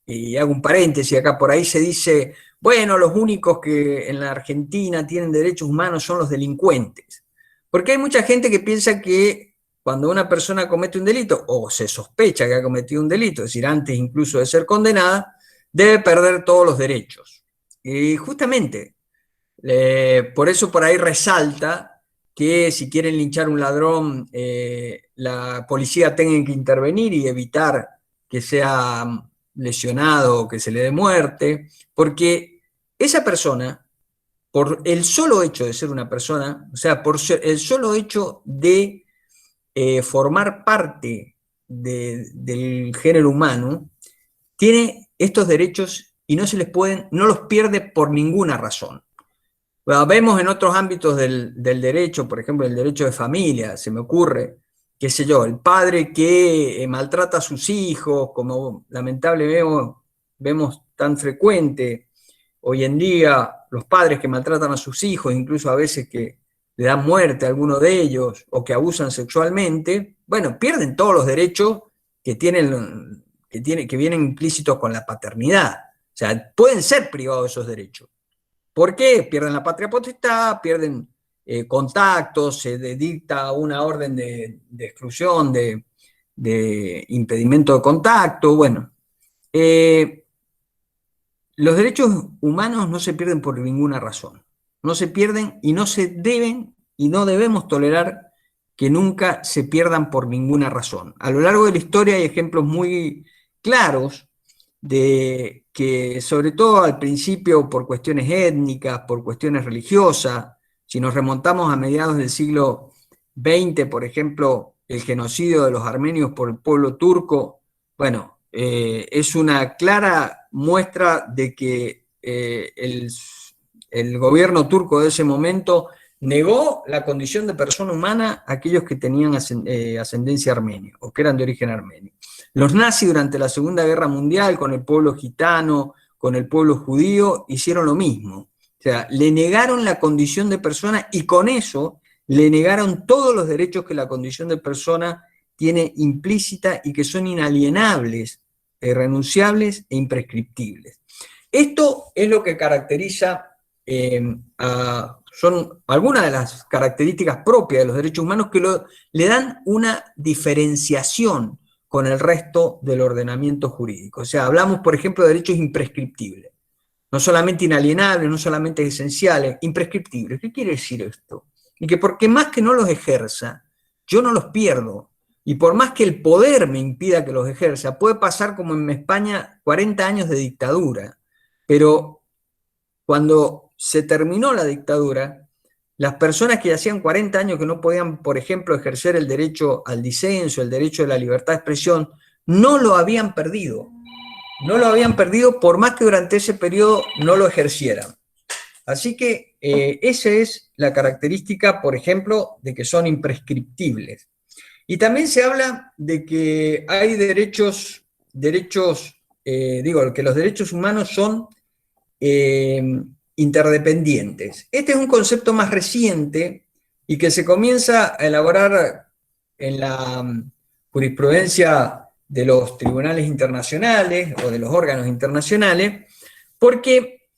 y hago un paréntesis acá, por ahí se dice, bueno, los únicos que en la Argentina tienen derechos humanos son los delincuentes. Porque hay mucha gente que piensa que cuando una persona comete un delito, o se sospecha que ha cometido un delito, es decir, antes incluso de ser condenada, debe perder todos los derechos. Y justamente, por eso por ahí resalta que si quieren linchar a un ladrón, la policía tenga que intervenir y evitar que sea lesionado o que se le dé muerte, porque esa persona, por el solo hecho de ser una persona, o sea, por el solo hecho de formar parte del género humano, tiene estos derechos y no los pierde por ninguna razón. Bueno, vemos en otros ámbitos del derecho, por ejemplo, el derecho de familia, se me ocurre, qué sé yo, el padre que maltrata a sus hijos, como lamentablemente vemos tan frecuente hoy en día, los padres que maltratan a sus hijos, incluso a veces que le dan muerte a alguno de ellos, o que abusan sexualmente, bueno, pierden todos los derechos que vienen implícitos con la paternidad. O sea, pueden ser privados de esos derechos. ¿Por qué? Pierden la patria potestad, pierden contactos, se dicta una orden de exclusión, de impedimento de contacto. Bueno, los derechos humanos no se pierden por ninguna razón. No se pierden y no se deben y no debemos tolerar que nunca se pierdan por ninguna razón. A lo largo de la historia hay ejemplos muy claros de que, sobre todo al principio, por cuestiones étnicas, por cuestiones religiosas, si nos remontamos a mediados del siglo XX, por ejemplo, el genocidio de los armenios por el pueblo turco, bueno, es una clara muestra de que el gobierno turco de ese momento negó la condición de persona humana a aquellos que tenían ascendencia armenia o que eran de origen armenio. Los nazis durante la Segunda Guerra Mundial, con el pueblo gitano, con el pueblo judío, hicieron lo mismo. O sea, le negaron la condición de persona y con eso le negaron todos los derechos que la condición de persona tiene implícita y que son inalienables, irrenunciables e imprescriptibles. Esto es lo que caracteriza, son algunas de las características propias de los derechos humanos que le dan una diferenciación con el resto del ordenamiento jurídico. O sea, hablamos, por ejemplo, de derechos imprescriptibles. No solamente inalienables, no solamente esenciales, imprescriptibles. ¿Qué quiere decir esto? Y que porque más que no los ejerza, yo no los pierdo. Y por más que el poder me impida que los ejerza, puede pasar como en España 40 años de dictadura. Pero cuando se terminó la dictadura, las personas que hacían 40 años que no podían, por ejemplo, ejercer el derecho al disenso, el derecho de la libertad de expresión, no lo habían perdido. No lo habían perdido por más que durante ese periodo no lo ejercieran. Así que esa es la característica, por ejemplo, de que son imprescriptibles. Y también se habla de que hay derechos, que los derechos humanos son interdependientes. Este es un concepto más reciente y que se comienza a elaborar en la jurisprudencia de los tribunales internacionales o de los órganos internacionales, porque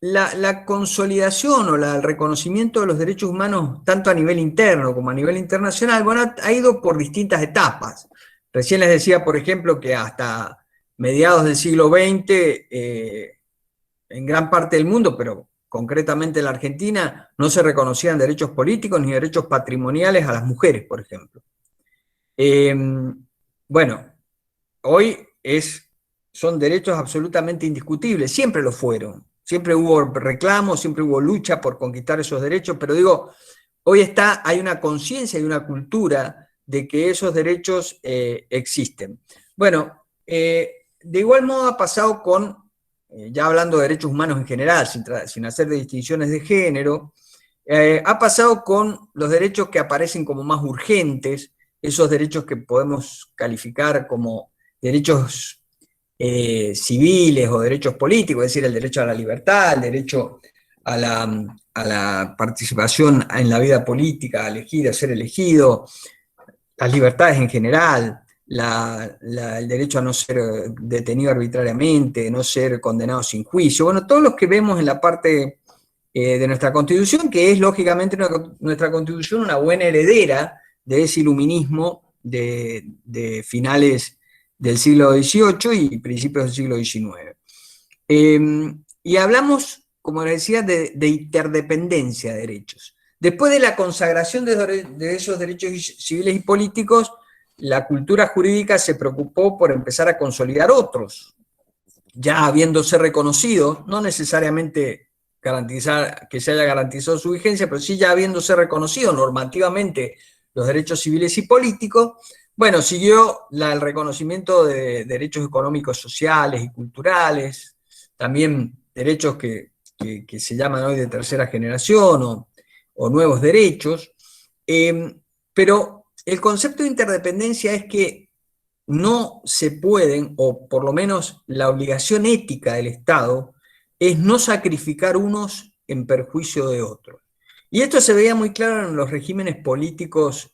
la consolidación o el reconocimiento de los derechos humanos, tanto a nivel interno como a nivel internacional, bueno, ha ido por distintas etapas. Recién les decía, por ejemplo, que hasta mediados del siglo XX, en gran parte del mundo, pero concretamente en la Argentina, no se reconocían derechos políticos ni derechos patrimoniales a las mujeres, por ejemplo. Bueno, hoy son derechos absolutamente indiscutibles, siempre lo fueron. Siempre hubo reclamos, siempre hubo lucha por conquistar esos derechos, pero digo, hoy hay una conciencia y una cultura de que esos derechos existen. Bueno, de igual modo ha pasado con, ya hablando de derechos humanos en general, sin hacer de distinciones de género, ha pasado con los derechos que aparecen como más urgentes, esos derechos que podemos calificar como derechos civiles o derechos políticos, es decir, el derecho a la libertad, el derecho a la participación en la vida política, a elegir, a ser elegido, las libertades en general, el derecho a no ser detenido arbitrariamente, no ser condenado sin juicio, bueno, todos los que vemos en la parte de nuestra Constitución, que es lógicamente nuestra Constitución una buena heredera de ese iluminismo de finales del siglo XVIII y principios del siglo XIX. Y hablamos, como les decía, de interdependencia de derechos. Después de la consagración de esos derechos civiles y políticos, la cultura jurídica se preocupó por empezar a consolidar otros, ya habiéndose reconocido, no necesariamente garantizar que se haya garantizado su vigencia, pero sí ya habiéndose reconocido normativamente los derechos civiles y políticos. Bueno, siguió el reconocimiento de derechos económicos, sociales y culturales, también derechos que se llaman hoy de tercera generación o nuevos derechos, pero el concepto de interdependencia es que no se pueden, o por lo menos la obligación ética del Estado, es no sacrificar unos en perjuicio de otros. Y esto se veía muy claro en los regímenes políticos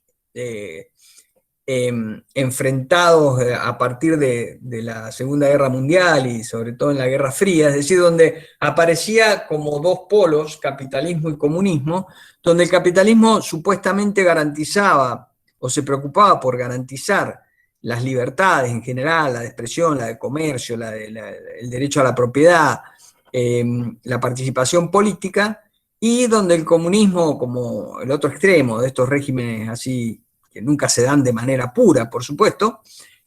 enfrentados a partir de la Segunda Guerra Mundial y sobre todo en la Guerra Fría, es decir, donde aparecía como dos polos, capitalismo y comunismo, donde el capitalismo supuestamente garantizaba o se preocupaba por garantizar las libertades en general, la de expresión, la de comercio, el derecho a la propiedad, la participación política, y donde el comunismo, como el otro extremo de estos regímenes así, que nunca se dan de manera pura, por supuesto,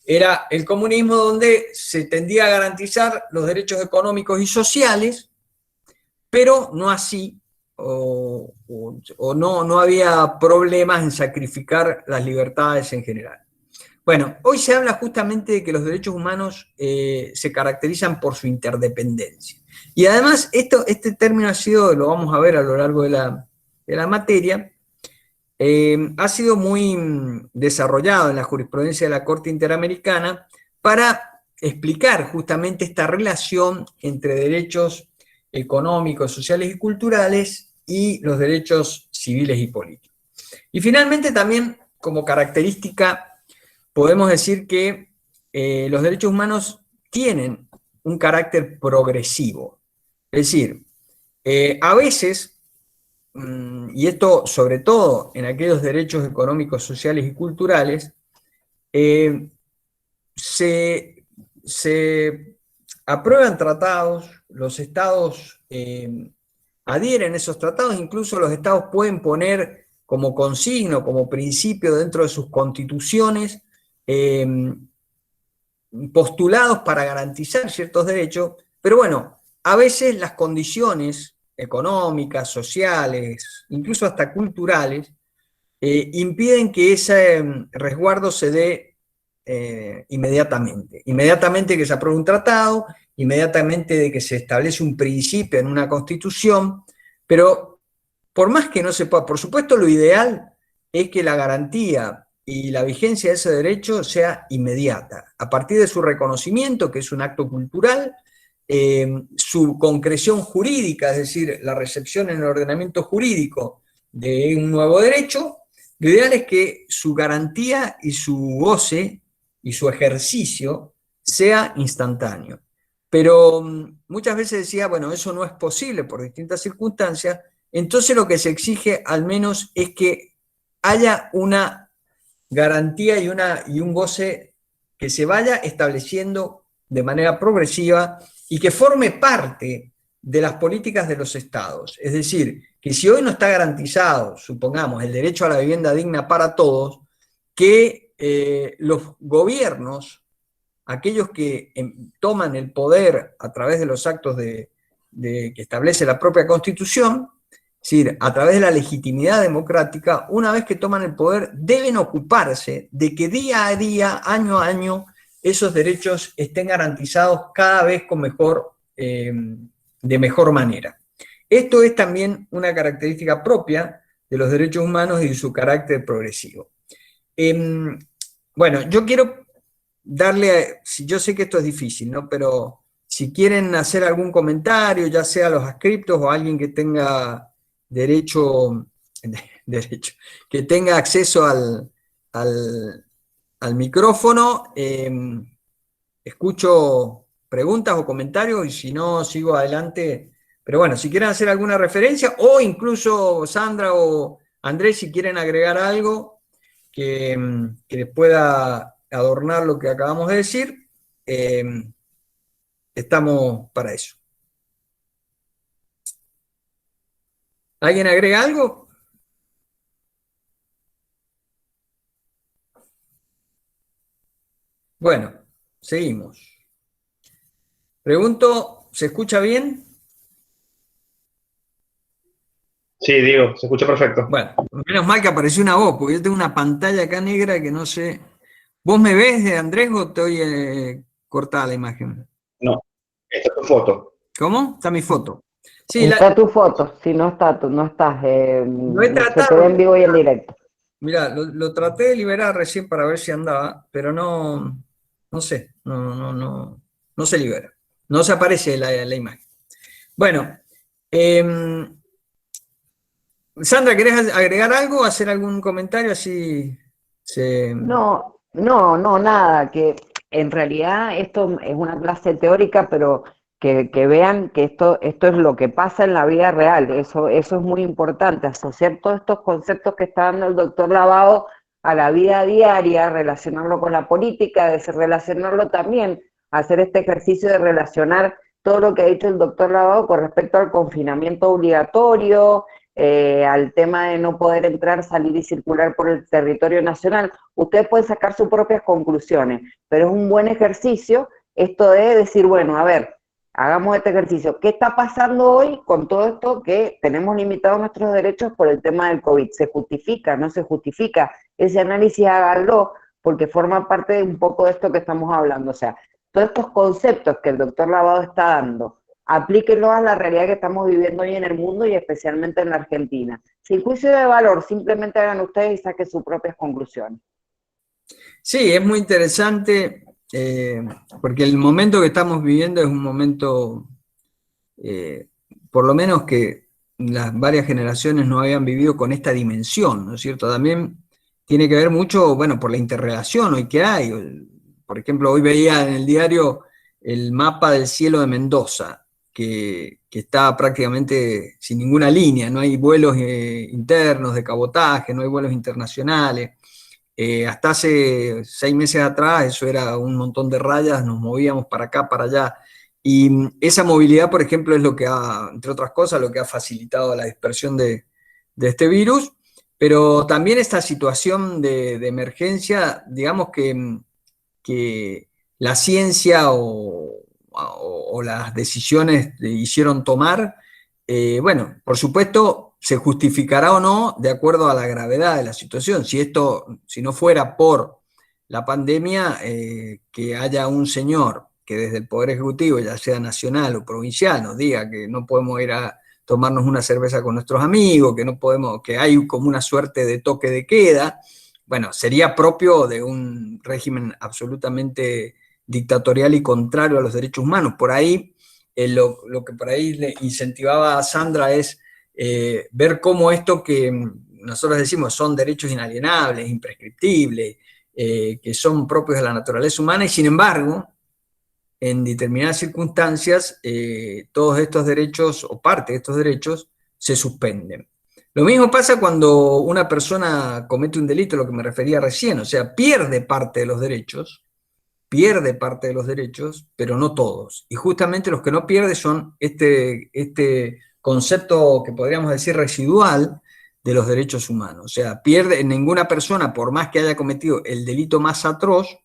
era el comunismo donde se tendía a garantizar los derechos económicos y sociales, pero no así, o no había problemas en sacrificar las libertades en general. Bueno, hoy se habla justamente de que los derechos humanos se caracterizan por su interdependencia. Y además, este término ha sido, lo vamos a ver a lo largo de la materia, ha sido muy desarrollado en la jurisprudencia de la Corte Interamericana para explicar justamente esta relación entre derechos económicos, sociales y culturales y los derechos civiles y políticos. Y finalmente también, como característica, podemos decir que los derechos humanos tienen un carácter progresivo. Es decir, a veces, y esto sobre todo en aquellos derechos económicos, sociales y culturales, se aprueban tratados, los estados adhieren a esos tratados, incluso los estados pueden poner como consigna, como principio dentro de sus constituciones, postulados para garantizar ciertos derechos, pero bueno, a veces las condiciones económicas, sociales, incluso hasta culturales, impiden que ese resguardo se dé inmediatamente que se apruebe un tratado, inmediatamente de que se establece un principio en una constitución, pero por más que no se pueda, por supuesto lo ideal es que la garantía y la vigencia de ese derecho sea inmediata, a partir de su reconocimiento, que es un acto cultural, su concreción jurídica, es decir, la recepción en el ordenamiento jurídico de un nuevo derecho. Lo ideal es que su garantía y su goce y su ejercicio sea instantáneo. Pero muchas veces decía, bueno, eso no es posible por distintas circunstancias, entonces lo que se exige al menos es que haya una garantía y un goce que se vaya estableciendo de manera progresiva y que forme parte de las políticas de los estados. Es decir, que si hoy no está garantizado, supongamos, el derecho a la vivienda digna para todos, que los gobiernos, aquellos que toman el poder a través de los actos que establece la propia Constitución, es decir, a través de la legitimidad democrática, una vez que toman el poder, deben ocuparse de que día a día, año a año, esos derechos estén garantizados cada vez con de mejor manera. Esto es también una característica propia de los derechos humanos y su carácter progresivo. Bueno, yo quiero darle, yo sé que esto es difícil, ¿no? Pero si quieren hacer algún comentario, ya sea los adscriptos o alguien que tenga derecho, que tenga acceso al micrófono, escucho preguntas o comentarios y si no, sigo adelante. Pero bueno, si quieren hacer alguna referencia, o incluso Sandra o Andrés, si quieren agregar algo que les pueda adornar lo que acabamos de decir, estamos para eso. ¿Alguien agrega algo? Bueno, seguimos. Pregunto, ¿se escucha bien? Sí, Diego, se escucha perfecto. Bueno, menos mal que apareció una voz, porque yo tengo una pantalla acá negra que no sé. ¿Vos me ves, Andrés, o estoy cortada la imagen? No, esta es tu foto. ¿Cómo? Está mi foto. Sí, Está tu foto, si no está, no estás, lo he se te ve en vivo y en directo. Mirá, lo traté de liberar recién para ver si andaba, pero no sé, no se libera. No se aparece la imagen. Bueno, Sandra, ¿querés agregar algo? ¿Hacer algún comentario así? No, nada, que en realidad esto es una clase teórica, pero que vean que esto es lo que pasa en la vida real, eso es muy importante, asociar todos estos conceptos que está dando el doctor Lavao a la vida diaria, relacionarlo con la política, relacionarlo también, hacer este ejercicio de relacionar todo lo que ha dicho el doctor Lavado con respecto al confinamiento obligatorio, al tema de no poder entrar, salir y circular por el territorio nacional. Ustedes pueden sacar sus propias conclusiones, pero es un buen ejercicio esto de decir, bueno, a ver, hagamos este ejercicio. ¿Qué está pasando hoy con todo esto que tenemos limitados nuestros derechos por el tema del COVID? ¿Se justifica? ¿No se justifica? Ese análisis hágalo, porque forma parte de un poco de esto que estamos hablando. O sea, todos estos conceptos que el doctor Lavado está dando, aplíquenlos a la realidad que estamos viviendo hoy en el mundo y especialmente en la Argentina. Sin juicio de valor, simplemente hagan ustedes y saquen sus propias conclusiones. Sí, es muy interesante porque el momento que estamos viviendo es un momento, por lo menos que las varias generaciones no habían vivido con esta dimensión, ¿no es cierto? También tiene que ver mucho, bueno, por la interrelación hoy que hay. Por ejemplo, hoy veía en el diario el mapa del cielo de Mendoza, que está prácticamente sin ninguna línea, no hay vuelos internos de cabotaje, no hay vuelos internacionales. Hasta hace 6 meses atrás eso era un montón de rayas, nos movíamos para acá, para allá. Y esa movilidad, por ejemplo, es lo que ha, entre otras cosas, lo que ha facilitado la dispersión de este virus, pero también esta situación de emergencia, digamos que la ciencia o las decisiones hicieron tomar, bueno, por supuesto, se justificará o no de acuerdo a la gravedad de la situación. Si no fuera por la pandemia, que haya un señor que desde el Poder Ejecutivo, ya sea nacional o provincial, nos diga que no podemos ir a tomarnos una cerveza con nuestros amigos, que no podemos, que hay como una suerte de toque de queda, bueno, sería propio de un régimen absolutamente dictatorial y contrario a los derechos humanos. Por ahí, lo que por ahí le incentivaba a Sandra es ver cómo esto que nosotros decimos son derechos inalienables, imprescriptibles, que son propios de la naturaleza humana, y sin embargo, en determinadas circunstancias, todos estos derechos, o parte de estos derechos, se suspenden. Lo mismo pasa cuando una persona comete un delito, lo que me refería recién, o sea, pierde parte de los derechos, pero no todos. Y justamente los que no pierden son este concepto que podríamos decir residual de los derechos humanos. O sea, pierde ninguna persona, por más que haya cometido el delito más atroz,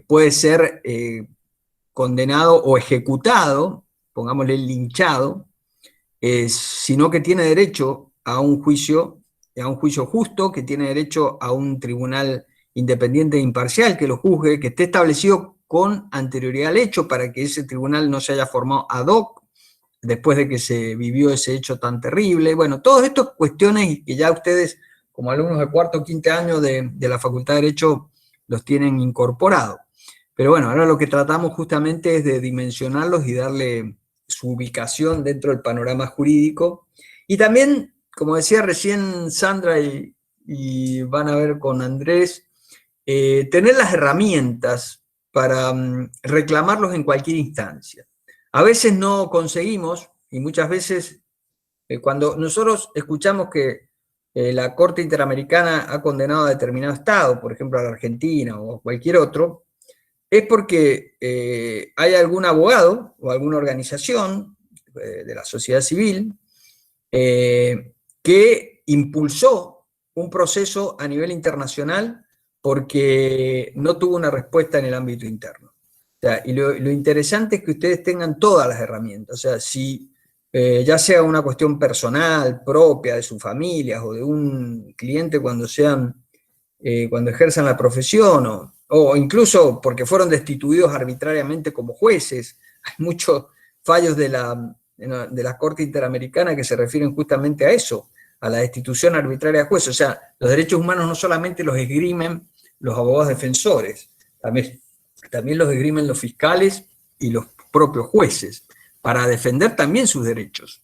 puede ser condenado o ejecutado, pongámosle linchado, sino que tiene derecho a un juicio justo, que tiene derecho a un tribunal independiente e imparcial que lo juzgue, que esté establecido con anterioridad al hecho para que ese tribunal no se haya formado ad hoc después de que se vivió ese hecho tan terrible. Bueno, todas estas cuestiones que ya ustedes, como alumnos de cuarto o quinto año de la Facultad de Derecho, los tienen incorporados. Pero bueno, ahora lo que tratamos justamente es de dimensionarlos y darle su ubicación dentro del panorama jurídico. Y también, como decía recién Sandra y van a ver con Andrés, tener las herramientas para reclamarlos en cualquier instancia. A veces no conseguimos, y muchas veces cuando nosotros escuchamos que la Corte Interamericana ha condenado a determinado Estado, por ejemplo a la Argentina o a cualquier otro, es porque hay algún abogado o alguna organización de la sociedad civil que impulsó un proceso a nivel internacional porque no tuvo una respuesta en el ámbito interno. O sea, y lo interesante es que ustedes tengan todas las herramientas. O sea, si ya sea una cuestión personal, propia de sus familias o de un cliente cuando ejerzan la profesión o incluso porque fueron destituidos arbitrariamente como jueces. Hay muchos fallos de la Corte Interamericana que se refieren justamente a eso, a la destitución arbitraria de jueces. O sea, los derechos humanos no solamente los esgrimen los abogados defensores, también los esgrimen los fiscales y los propios jueces, para defender también sus derechos.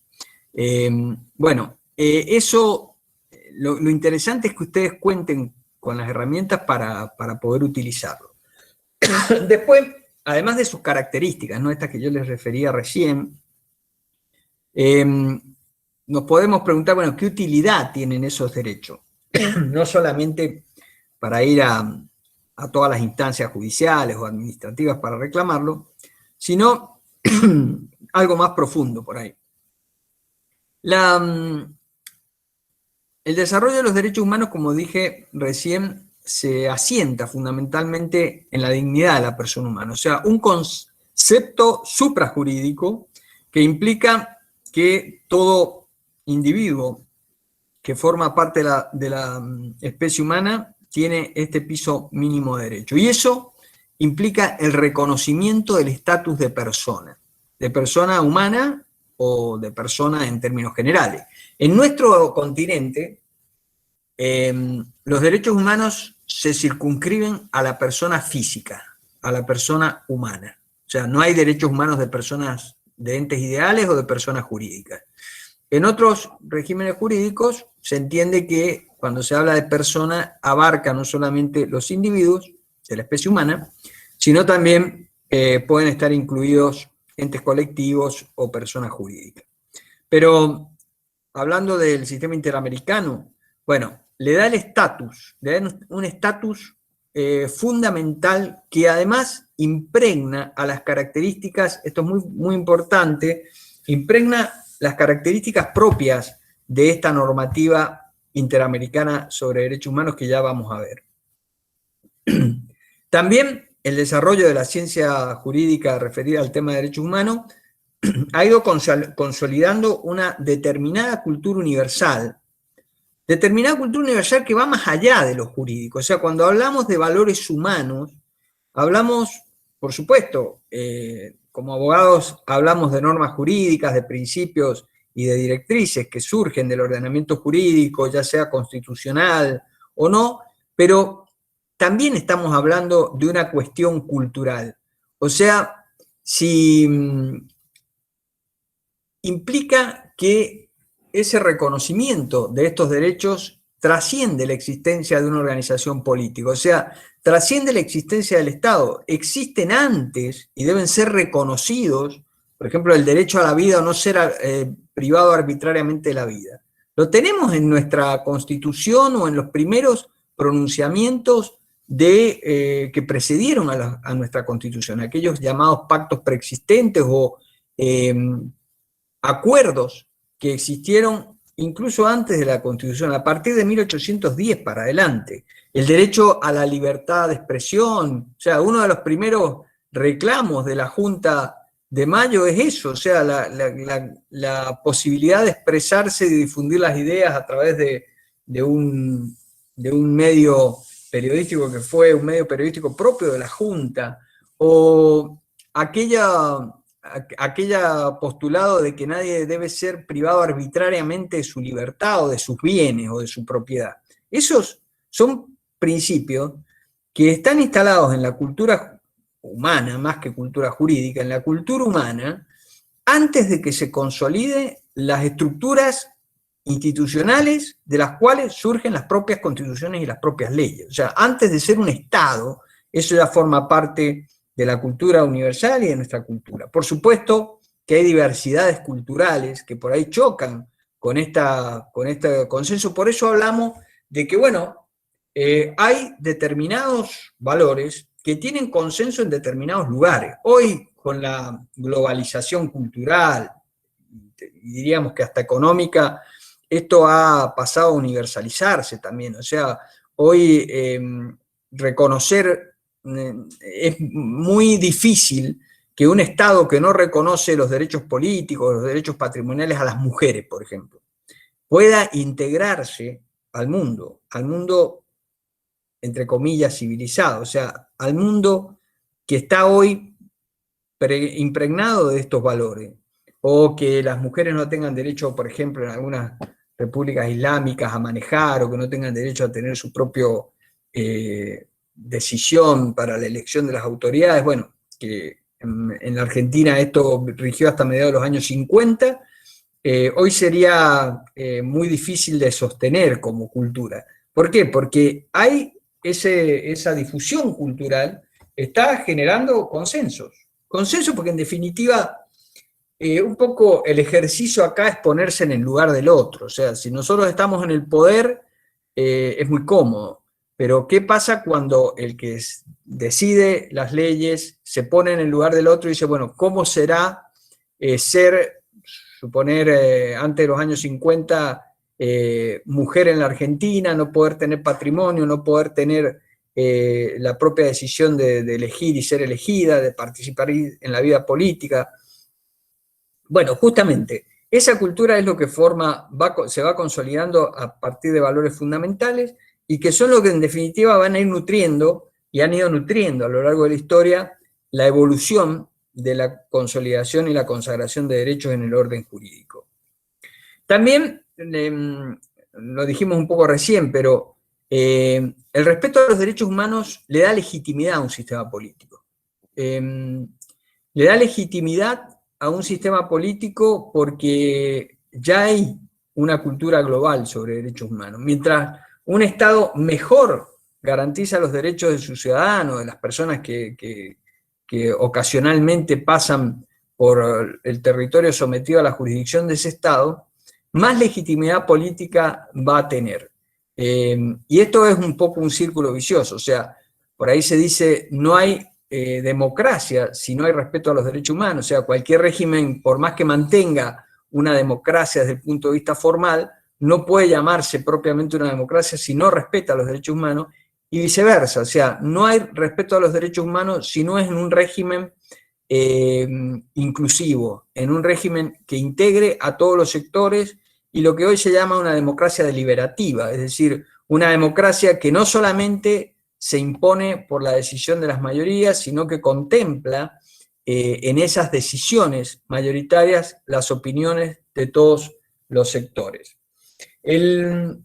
Bueno, eso, lo interesante es que ustedes cuenten con las herramientas para poder utilizarlo. Después, además de sus características, ¿no? Estas que yo les refería recién, nos podemos preguntar, bueno, ¿qué utilidad tienen esos derechos? No solamente para ir a todas las instancias judiciales o administrativas para reclamarlo, sino algo más profundo por ahí. El desarrollo de los derechos humanos, como dije recién, se asienta fundamentalmente en la dignidad de la persona humana, o sea, un concepto suprajurídico que implica que todo individuo que forma parte de la especie humana tiene este piso mínimo de derecho. Y eso implica el reconocimiento del estatus de persona humana o de persona en términos generales. En nuestro continente, los derechos humanos se circunscriben a la persona física, a la persona humana. O sea, no hay derechos humanos de personas, de entes ideales o de personas jurídicas. En otros regímenes jurídicos se entiende que cuando se habla de persona abarca no solamente los individuos de la especie humana, sino también pueden estar incluidos entes colectivos o personas jurídicas. Pero hablando del sistema interamericano, bueno, le da el estatus, le da un estatus fundamental que además impregna a las características, esto es muy, muy importante, impregna las características propias de esta normativa interamericana sobre derechos humanos que ya vamos a ver. También el desarrollo de la ciencia jurídica referida al tema de derechos humanos ha ido consolidando una determinada cultura universal que va más allá de lo jurídico. O sea, cuando hablamos de valores humanos, hablamos, por supuesto, como abogados hablamos de normas jurídicas, de principios y de directrices que surgen del ordenamiento jurídico, ya sea constitucional o no, pero también estamos hablando de una cuestión cultural. O sea, si implica que ese reconocimiento de estos derechos trasciende la existencia de una organización política, o sea, trasciende la existencia del Estado. Existen antes y deben ser reconocidos, por ejemplo, el derecho a la vida o no ser privado arbitrariamente de la vida. Lo tenemos en nuestra Constitución o en los primeros pronunciamientos que precedieron a nuestra Constitución, aquellos llamados pactos preexistentes o acuerdos que existieron incluso antes de la Constitución, a partir de 1810 para adelante. El derecho a la libertad de expresión, o sea, uno de los primeros reclamos de la Junta de Mayo es eso, o sea, la posibilidad de expresarse y de difundir las ideas a través de un medio periodístico que fue un medio periodístico propio de la Junta, o aquella postulado de que nadie debe ser privado arbitrariamente de su libertad o de sus bienes o de su propiedad. Esos son principios que están instalados en la cultura humana, más que cultura jurídica, en la cultura humana, antes de que se consoliden las estructuras institucionales de las cuales surgen las propias constituciones y las propias leyes. O sea, antes de ser un Estado, eso ya forma parte de la cultura universal y de nuestra cultura. Por supuesto que hay diversidades culturales que por ahí chocan con este consenso, por eso hablamos de que, bueno, hay determinados valores que tienen consenso en determinados lugares. Hoy, con la globalización cultural, y diríamos que hasta económica, esto ha pasado a universalizarse también. O sea, hoy reconocer, es muy difícil que un Estado que no reconoce los derechos políticos, los derechos patrimoniales a las mujeres, por ejemplo, pueda integrarse al mundo entre comillas, civilizado, o sea, al mundo que está hoy impregnado de estos valores, o que las mujeres no tengan derecho, por ejemplo, en algunas repúblicas islámicas a manejar, o que no tengan derecho a tener su propio decisión para la elección de las autoridades. Bueno, que en la Argentina esto rigió hasta mediados de los años 50, hoy sería muy difícil de sostener como cultura. ¿Por qué? Porque hay esa difusión cultural, está generando consensos. Consensos porque en definitiva, un poco el ejercicio acá es ponerse en el lugar del otro. O sea, si nosotros estamos en el poder, es muy cómodo. Pero ¿qué pasa cuando el que decide las leyes se pone en el lugar del otro y dice, bueno, ¿cómo será suponer, antes de los años 50, mujer en la Argentina, no poder tener patrimonio, no poder tener la propia decisión de elegir y ser elegida, de participar en la vida política? Bueno, justamente, esa cultura es lo que se va consolidando a partir de valores fundamentales y que son lo que en definitiva van a ir nutriendo y han ido nutriendo a lo largo de la historia la evolución de la consolidación y la consagración de derechos en el orden jurídico. También, lo dijimos un poco recién, pero el respeto a los derechos humanos le da legitimidad a un sistema político. Le da legitimidad a un sistema político porque ya hay una cultura global sobre derechos humanos. Mientras un Estado mejor garantiza los derechos de sus ciudadanos, de las personas que ocasionalmente pasan por el territorio sometido a la jurisdicción de ese Estado, más legitimidad política va a tener. Y esto es un poco un círculo vicioso, o sea, por ahí se dice, no hay democracia si no hay respeto a los derechos humanos, o sea, cualquier régimen, por más que mantenga una democracia desde el punto de vista formal, no puede llamarse propiamente una democracia si no respeta los derechos humanos, y viceversa, o sea, no hay respeto a los derechos humanos si no es en un régimen inclusivo, en un régimen que integre a todos los sectores, y lo que hoy se llama una democracia deliberativa, es decir, una democracia que no solamente se impone por la decisión de las mayorías, sino que contempla en esas decisiones mayoritarias las opiniones de todos los sectores. El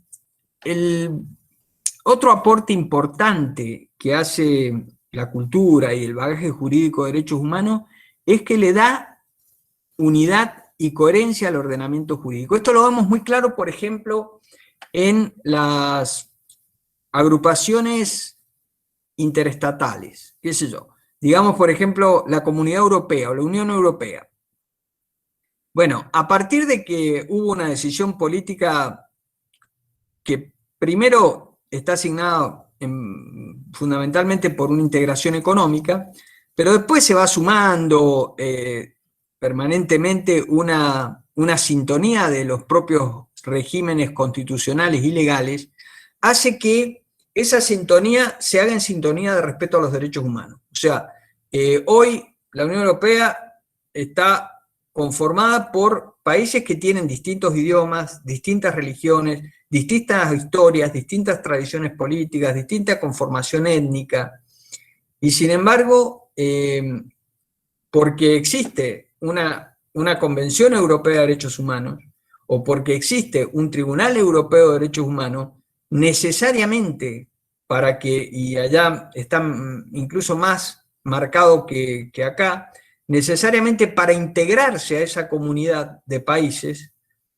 otro aporte importante que hace la cultura y el bagaje jurídico de derechos humanos es que le da unidad y coherencia al ordenamiento jurídico. Esto lo vemos muy claro, por ejemplo, en las agrupaciones interestatales, qué sé yo. Digamos, por ejemplo, la Comunidad Europea o la Unión Europea. Bueno, a partir de que hubo una decisión política que primero está asignada fundamentalmente por una integración económica, pero después se va sumando permanentemente una sintonía de los propios regímenes constitucionales y legales, hace que esa sintonía se haga en sintonía de respeto a los derechos humanos. O sea, hoy la Unión Europea está conformada por países que tienen distintos idiomas, distintas religiones, distintas historias, distintas tradiciones políticas, distinta conformación étnica, y sin embargo, porque existe una Convención Europea de Derechos Humanos, o porque existe un Tribunal Europeo de Derechos Humanos, necesariamente para que, y allá está incluso más marcado que acá, necesariamente para integrarse a esa comunidad de países,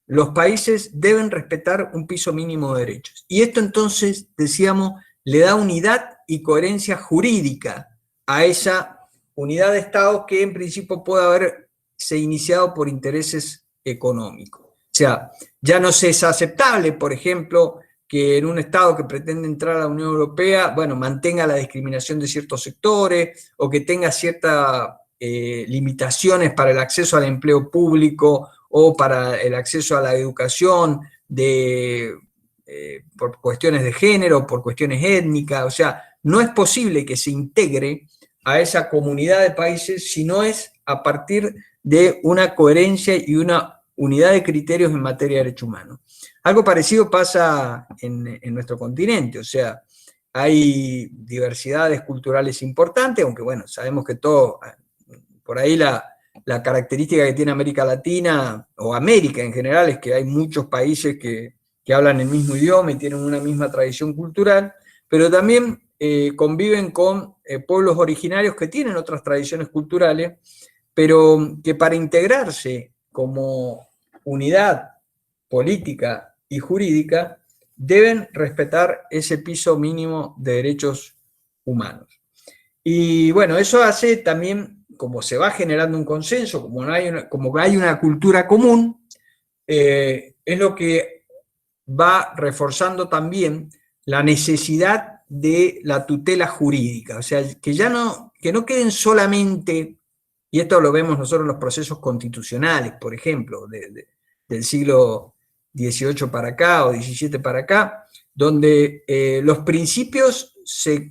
los países deben respetar un piso mínimo de derechos. Y esto entonces, decíamos, le da unidad y coherencia jurídica a esa unidad de Estado que en principio puede haberse iniciado por intereses económicos. O sea, ya no se es aceptable, por ejemplo, que en un Estado que pretende entrar a la Unión Europea, bueno, mantenga la discriminación de ciertos sectores o que tenga ciertas limitaciones para el acceso al empleo público o para el acceso a la educación por cuestiones de género, por cuestiones étnicas. O sea, no es posible que se integre a esa comunidad de países si no es a partir de una coherencia y una unidad de criterios en materia de derechos humanos. Algo parecido pasa en nuestro continente, o sea, hay diversidades culturales importantes, aunque bueno, sabemos que todo, por ahí la característica que tiene América Latina, o América en general, es que hay muchos países que hablan el mismo idioma y tienen una misma tradición cultural, pero también conviven con pueblos originarios que tienen otras tradiciones culturales, pero que para integrarse como unidad política y jurídica deben respetar ese piso mínimo de derechos humanos. Y bueno, eso hace también, como se va generando un consenso, como hay una cultura común, es lo que va reforzando también la necesidad de la tutela jurídica, o sea, que no queden solamente, y esto lo vemos nosotros en los procesos constitucionales, por ejemplo, del siglo XVIII para acá o XVII para acá, donde los principios se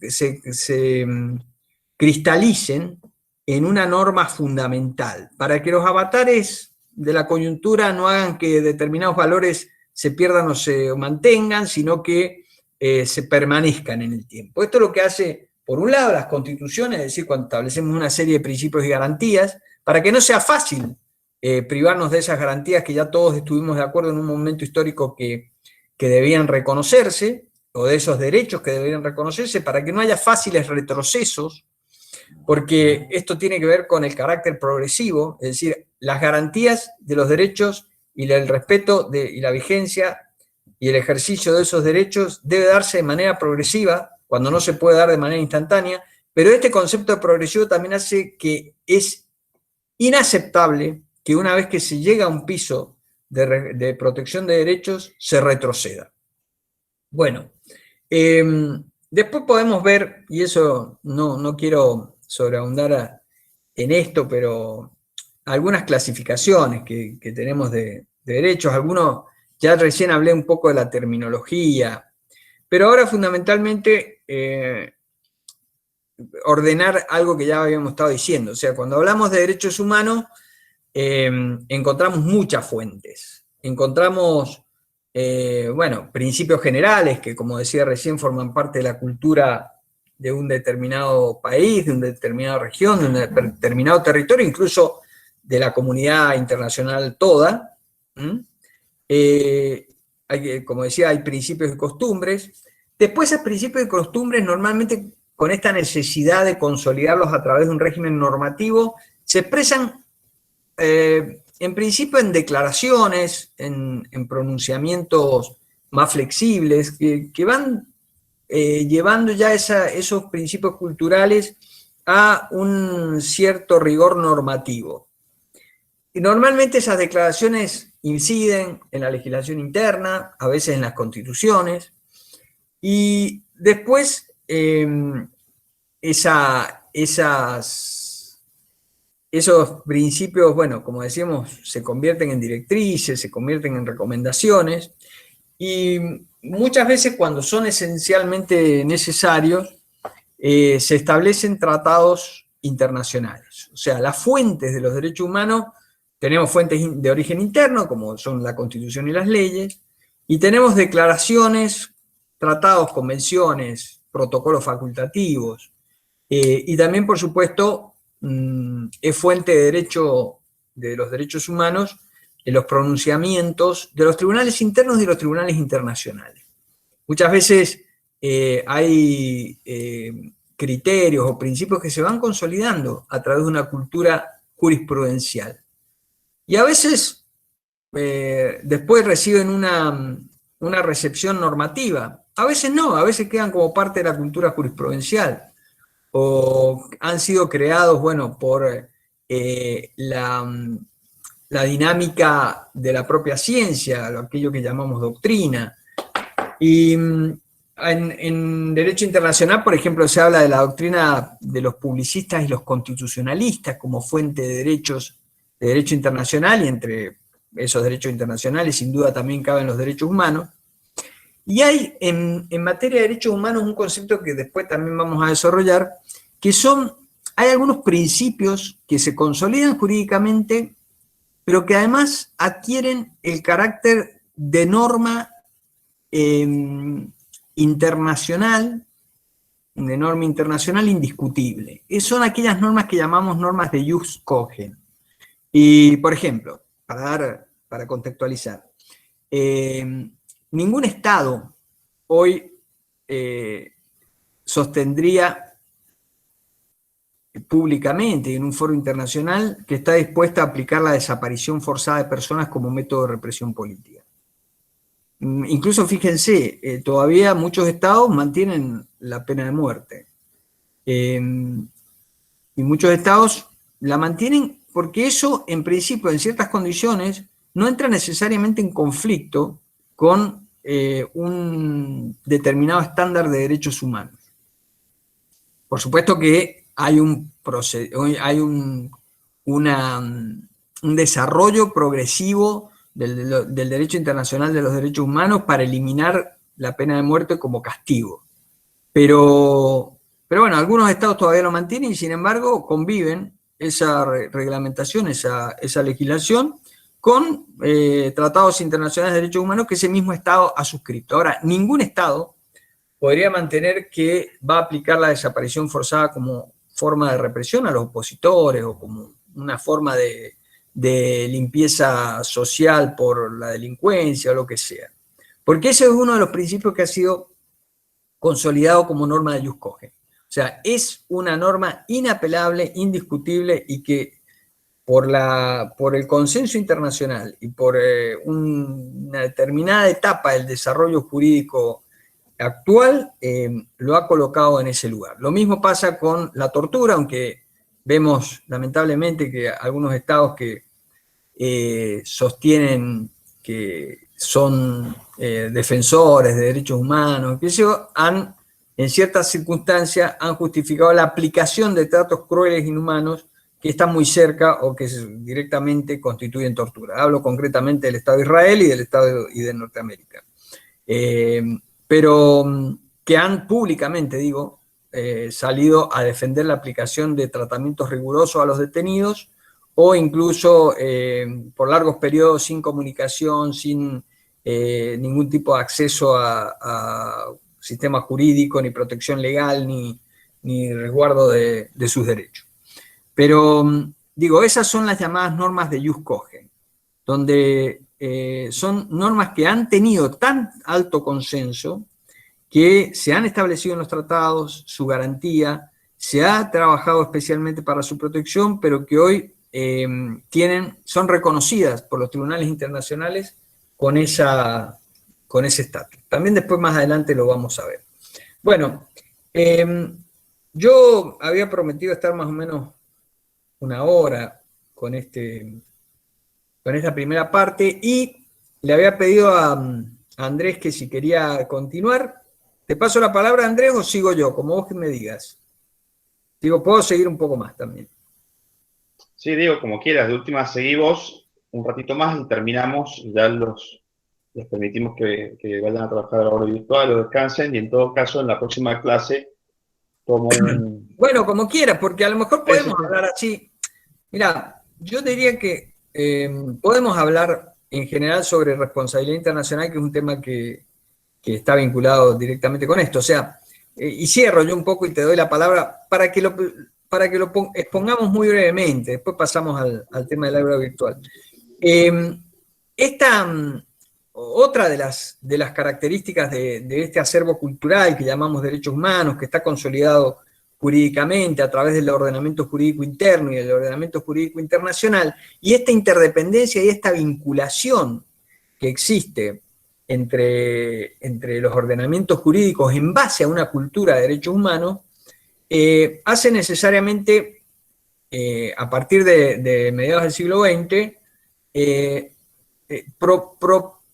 cristalicen en una norma fundamental, para que los avatares de la coyuntura no hagan que determinados valores se pierdan o se mantengan, sino que se permanezcan en el tiempo. Esto es lo que hace, por un lado, las constituciones, es decir, cuando establecemos una serie de principios y garantías, para que no sea fácil privarnos de esas garantías que ya todos estuvimos de acuerdo en un momento histórico que debían reconocerse, o de esos derechos que deberían reconocerse, para que no haya fáciles retrocesos, porque esto tiene que ver con el carácter progresivo, es decir, las garantías de los derechos y el respeto y la vigencia y el ejercicio de esos derechos debe darse de manera progresiva, cuando no se puede dar de manera instantánea, pero este concepto de progresivo también hace que es inaceptable que una vez que se llega a un piso de protección de derechos, se retroceda. Bueno, después podemos ver, y eso no quiero sobreabundar en esto, pero algunas clasificaciones que tenemos de derechos, algunos, ya recién hablé un poco de la terminología, pero ahora fundamentalmente ordenar algo que ya habíamos estado diciendo. O sea, cuando hablamos de derechos humanos, encontramos muchas fuentes. Encontramos, bueno, principios generales que, como decía recién, forman parte de la cultura de un determinado país, de una determinada región, de un determinado territorio, incluso de la comunidad internacional toda. Como decía, hay principios y costumbres. Después, esos principios y costumbres, normalmente con esta necesidad de consolidarlos a través de un régimen normativo, se expresan en principio en declaraciones, en pronunciamientos más flexibles, que van llevando ya esos principios culturales a un cierto rigor normativo. Y normalmente esas declaraciones inciden en la legislación interna, a veces en las constituciones, y después esos principios, bueno, como decíamos, se convierten en directrices, se convierten en recomendaciones, y muchas veces cuando son esencialmente necesarios, se establecen tratados internacionales. O sea, las fuentes de los derechos humanos, tenemos fuentes de origen interno, como son la Constitución y las leyes, y tenemos declaraciones, tratados, convenciones, protocolos facultativos, y también, por supuesto, es fuente de los derechos humanos en los pronunciamientos de los tribunales internos y de los tribunales internacionales. Muchas veces hay criterios o principios que se van consolidando a través de una cultura jurisprudencial. Y a veces después reciben una recepción normativa. A veces no, a veces quedan como parte de la cultura jurisprudencial. O han sido creados, bueno, por la dinámica de la propia ciencia, aquello que llamamos doctrina. Y en derecho internacional, por ejemplo, se habla de la doctrina de los publicistas y los constitucionalistas como fuente de derecho internacional, y entre esos derechos internacionales sin duda también caben los derechos humanos. Y hay en materia de derechos humanos un concepto que después también vamos a desarrollar, que hay algunos principios que se consolidan jurídicamente, pero que además adquieren el carácter de norma internacional, indiscutible. Son aquellas normas que llamamos normas de jus cogens. Y, por ejemplo, para contextualizar, ningún Estado hoy sostendría públicamente en un foro internacional que está dispuesta a aplicar la desaparición forzada de personas como método de represión política. Incluso, fíjense, todavía muchos estados mantienen la pena de muerte. Y muchos estados la mantienen porque eso, en principio, en ciertas condiciones, no entra necesariamente en conflicto con un determinado estándar de derechos humanos. Por supuesto que hay un desarrollo progresivo del derecho internacional de los derechos humanos para eliminar la pena de muerte como castigo. Pero bueno, algunos estados todavía lo mantienen y sin embargo conviven esa reglamentación, esa legislación con tratados internacionales de derechos humanos que ese mismo estado ha suscrito. Ahora, ningún estado podría mantener que va a aplicar la desaparición forzada como forma de represión a los opositores o como una forma de limpieza social por la delincuencia o lo que sea. Porque ese es uno de los principios que ha sido consolidado como norma de jus cogens. O sea, es una norma inapelable, indiscutible y que por el consenso internacional y por una determinada etapa del desarrollo jurídico actual, lo ha colocado en ese lugar. Lo mismo pasa con la tortura, aunque vemos lamentablemente que algunos estados que sostienen que son defensores de derechos humanos, que eso en ciertas circunstancias han justificado la aplicación de tratos crueles e inhumanos que están muy cerca o que directamente constituyen tortura. Hablo concretamente del Estado de Israel y del Estado de Norteamérica. Pero que han públicamente, digo, salido a defender la aplicación de tratamientos rigurosos a los detenidos o incluso por largos periodos sin comunicación, sin ningún tipo de acceso a sistema jurídico, ni protección legal, ni resguardo de sus derechos. Pero, digo, esas son las llamadas normas de jus cogens, donde son normas que han tenido tan alto consenso que se han establecido en los tratados, su garantía, se ha trabajado especialmente para su protección, pero que hoy son reconocidas por los tribunales internacionales con ese estatus. También después más adelante lo vamos a ver. Bueno, yo había prometido estar más o menos una hora con esta primera parte y le había pedido a Andrés que si quería continuar. ¿Te paso la palabra, Andrés, o sigo yo? Como vos que me digas. Digo, puedo seguir un poco más también. Sí, Diego, como quieras. De última, seguí vos un ratito más y terminamos. Ya les permitimos que vayan a trabajar a la hora virtual o descansen. Y en todo caso, en la próxima clase tomo un... Bueno, como quieras, porque a lo mejor podemos hablar así. Mira, yo diría que podemos hablar en general sobre responsabilidad internacional, que es un tema que está vinculado directamente con esto. O sea, y cierro yo un poco y te doy la palabra para que lo expongamos muy brevemente. Después pasamos al tema del aula virtual. Otra de las características de este acervo cultural que llamamos derechos humanos, que está consolidado jurídicamente a través del ordenamiento jurídico interno y del ordenamiento jurídico internacional, y esta interdependencia y esta vinculación que existe entre los ordenamientos jurídicos en base a una cultura de derechos humanos, hace necesariamente, a partir de mediados del siglo XX, produce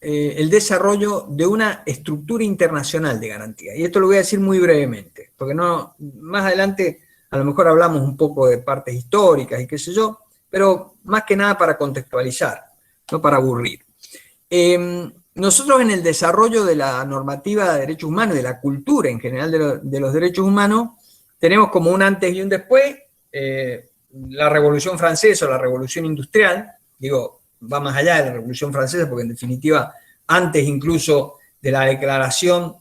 el desarrollo de una estructura internacional de garantía. Y esto lo voy a decir muy brevemente, porque más adelante a lo mejor hablamos un poco de partes históricas y qué sé yo, pero más que nada para contextualizar, no para aburrir. Nosotros en el desarrollo de la normativa de derechos humanos, de la cultura en general de los derechos humanos, tenemos como un antes y un después, la Revolución Francesa o la Revolución Industrial, digo, va más allá de la Revolución Francesa, porque en definitiva, antes incluso de la Declaración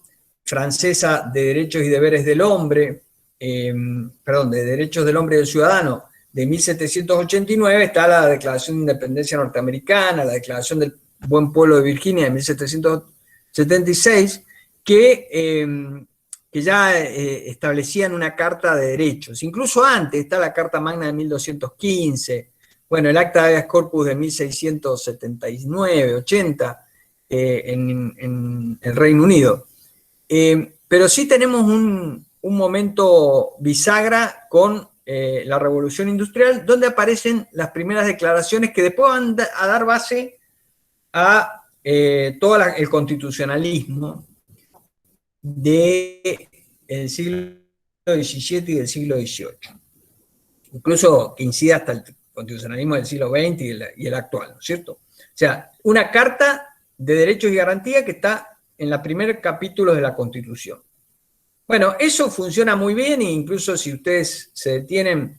Francesa de Derechos y Deberes del Hombre, de Derechos del Hombre y del Ciudadano, de 1789, está la Declaración de Independencia Norteamericana, la Declaración del Buen Pueblo de Virginia de 1776, que ya establecían una carta de derechos. Incluso antes está la Carta Magna de 1215, bueno, el Acta de Habeas Corpus de 1679-80 en el Reino Unido. Pero sí tenemos un momento bisagra con la Revolución Industrial, donde aparecen las primeras declaraciones que después van a dar base a todo el constitucionalismo del siglo XVII y del siglo XVIII. Incluso que incide hasta el constitucionalismo del siglo XX y el actual, ¿no es cierto? O sea, una carta de derechos y garantías que está en el primer capítulo de la Constitución. Bueno, eso funciona muy bien, e incluso si ustedes se detienen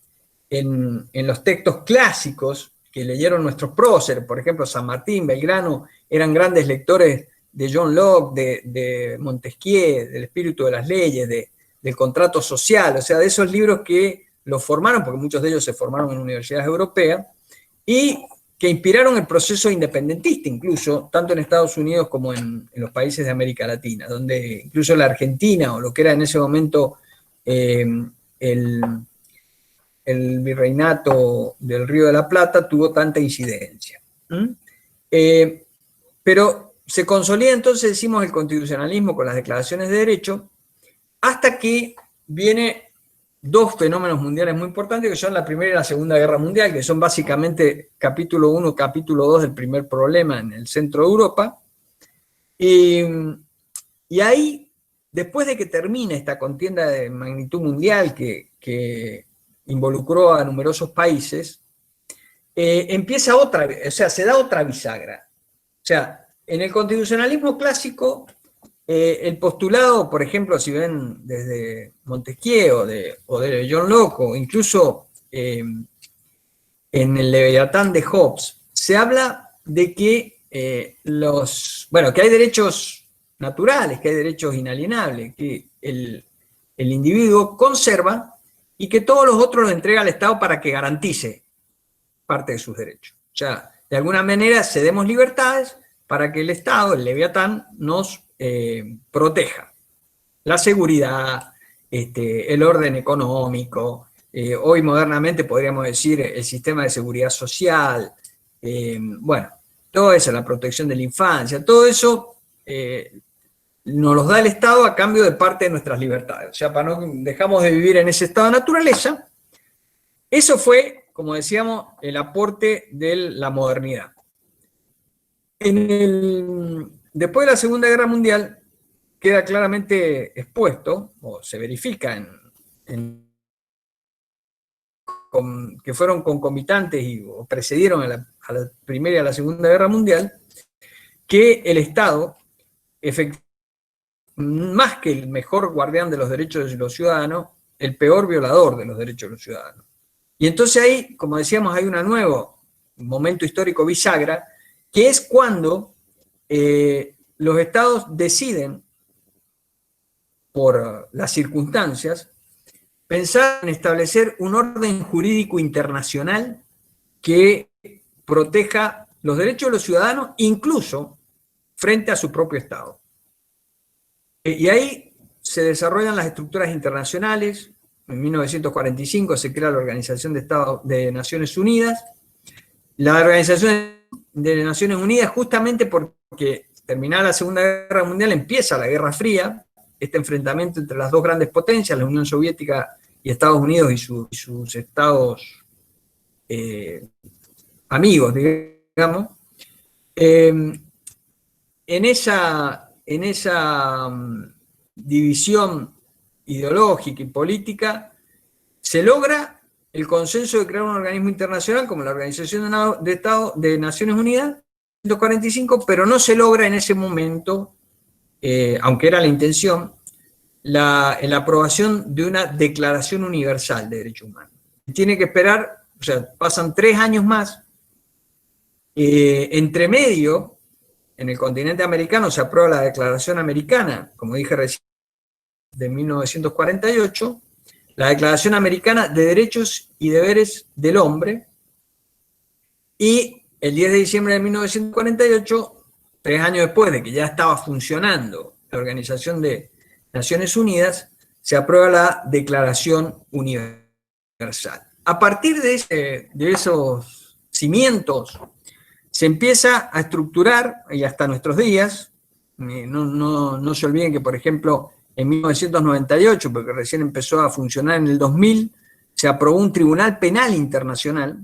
en los textos clásicos que leyeron nuestros próceres, por ejemplo, San Martín, Belgrano, eran grandes lectores de John Locke, de Montesquieu, del espíritu de las leyes, del contrato social, o sea, de esos libros que los formaron, porque muchos de ellos se formaron en universidades europeas, y que inspiraron el proceso independentista, incluso, tanto en Estados Unidos como en los países de América Latina, donde incluso la Argentina, o lo que era en ese momento el virreinato del Río de la Plata, tuvo tanta incidencia. Pero se consolida entonces, decimos, el constitucionalismo con las declaraciones de derecho, hasta que viene dos fenómenos mundiales muy importantes, que son la Primera y la Segunda Guerra Mundial, que son básicamente capítulo 1, capítulo 2 del primer problema en el centro de Europa. Y ahí, después de que termina esta contienda de magnitud mundial que involucró a numerosos países, empieza otra, o sea, se da otra bisagra. O sea, en el constitucionalismo clásico, el postulado, por ejemplo, si ven desde Montesquieu o de John Locke, o incluso en el Leviatán de Hobbes, se habla de que que hay derechos naturales, que hay derechos inalienables, que el individuo conserva y que todos los otros los entrega al Estado para que garantice parte de sus derechos. O sea, de alguna manera cedemos libertades para que el Estado, el Leviatán, nos proteja. La seguridad, el orden económico, hoy modernamente podríamos decir el sistema de seguridad social, bueno, todo eso, la protección de la infancia, todo eso nos los da el Estado a cambio de parte de nuestras libertades. O sea, para no dejamos de vivir en ese estado de naturaleza. Eso fue, como decíamos, el aporte de la modernidad. Después de la Segunda Guerra Mundial, queda claramente expuesto, o se verifica que fueron concomitantes o precedieron a la Primera y a la Segunda Guerra Mundial, que el Estado, más que el mejor guardián de los derechos de los ciudadanos, el peor violador de los derechos de los ciudadanos. Y entonces ahí, como decíamos, hay un nuevo momento histórico bisagra, que es cuando los estados deciden, por las circunstancias, pensar en establecer un orden jurídico internacional que proteja los derechos de los ciudadanos, incluso frente a su propio Estado. Y ahí se desarrollan las estructuras internacionales. En 1945 se crea la Organización de Naciones Unidas. La Organización de Naciones Unidas, justamente porque terminada la Segunda Guerra Mundial, empieza la Guerra Fría, este enfrentamiento entre las dos grandes potencias, la Unión Soviética y Estados Unidos y sus estados amigos, digamos. En esa división ideológica y política se logra el consenso de crear un organismo internacional como la Organización de Naciones Unidas, 1945, pero no se logra en ese momento, aunque era la intención, la aprobación de una Declaración Universal de Derechos Humanos. Tiene que esperar, o sea, pasan 3 años más. Entre medio, en el continente americano se aprueba la Declaración Americana, como dije recién, de 1948, la Declaración Americana de Derechos y Deberes del Hombre, y el 10 de diciembre de 1948, 3 años después de que ya estaba funcionando la Organización de Naciones Unidas, se aprueba la Declaración Universal. A partir de esos cimientos, se empieza a estructurar, y hasta nuestros días, no se olviden que, por ejemplo, en 1998, porque recién empezó a funcionar en el 2000, se aprobó un Tribunal Penal Internacional.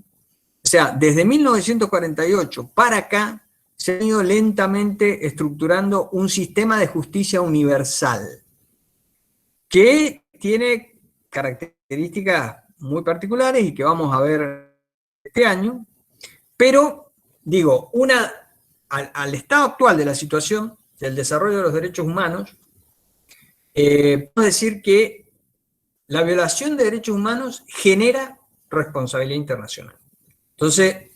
O sea, desde 1948 para acá se ha ido lentamente estructurando un sistema de justicia universal que tiene características muy particulares y que vamos a ver este año, pero digo, al estado actual de la situación del desarrollo de los derechos humanos, podemos decir que la violación de derechos humanos genera responsabilidad internacional. Entonces,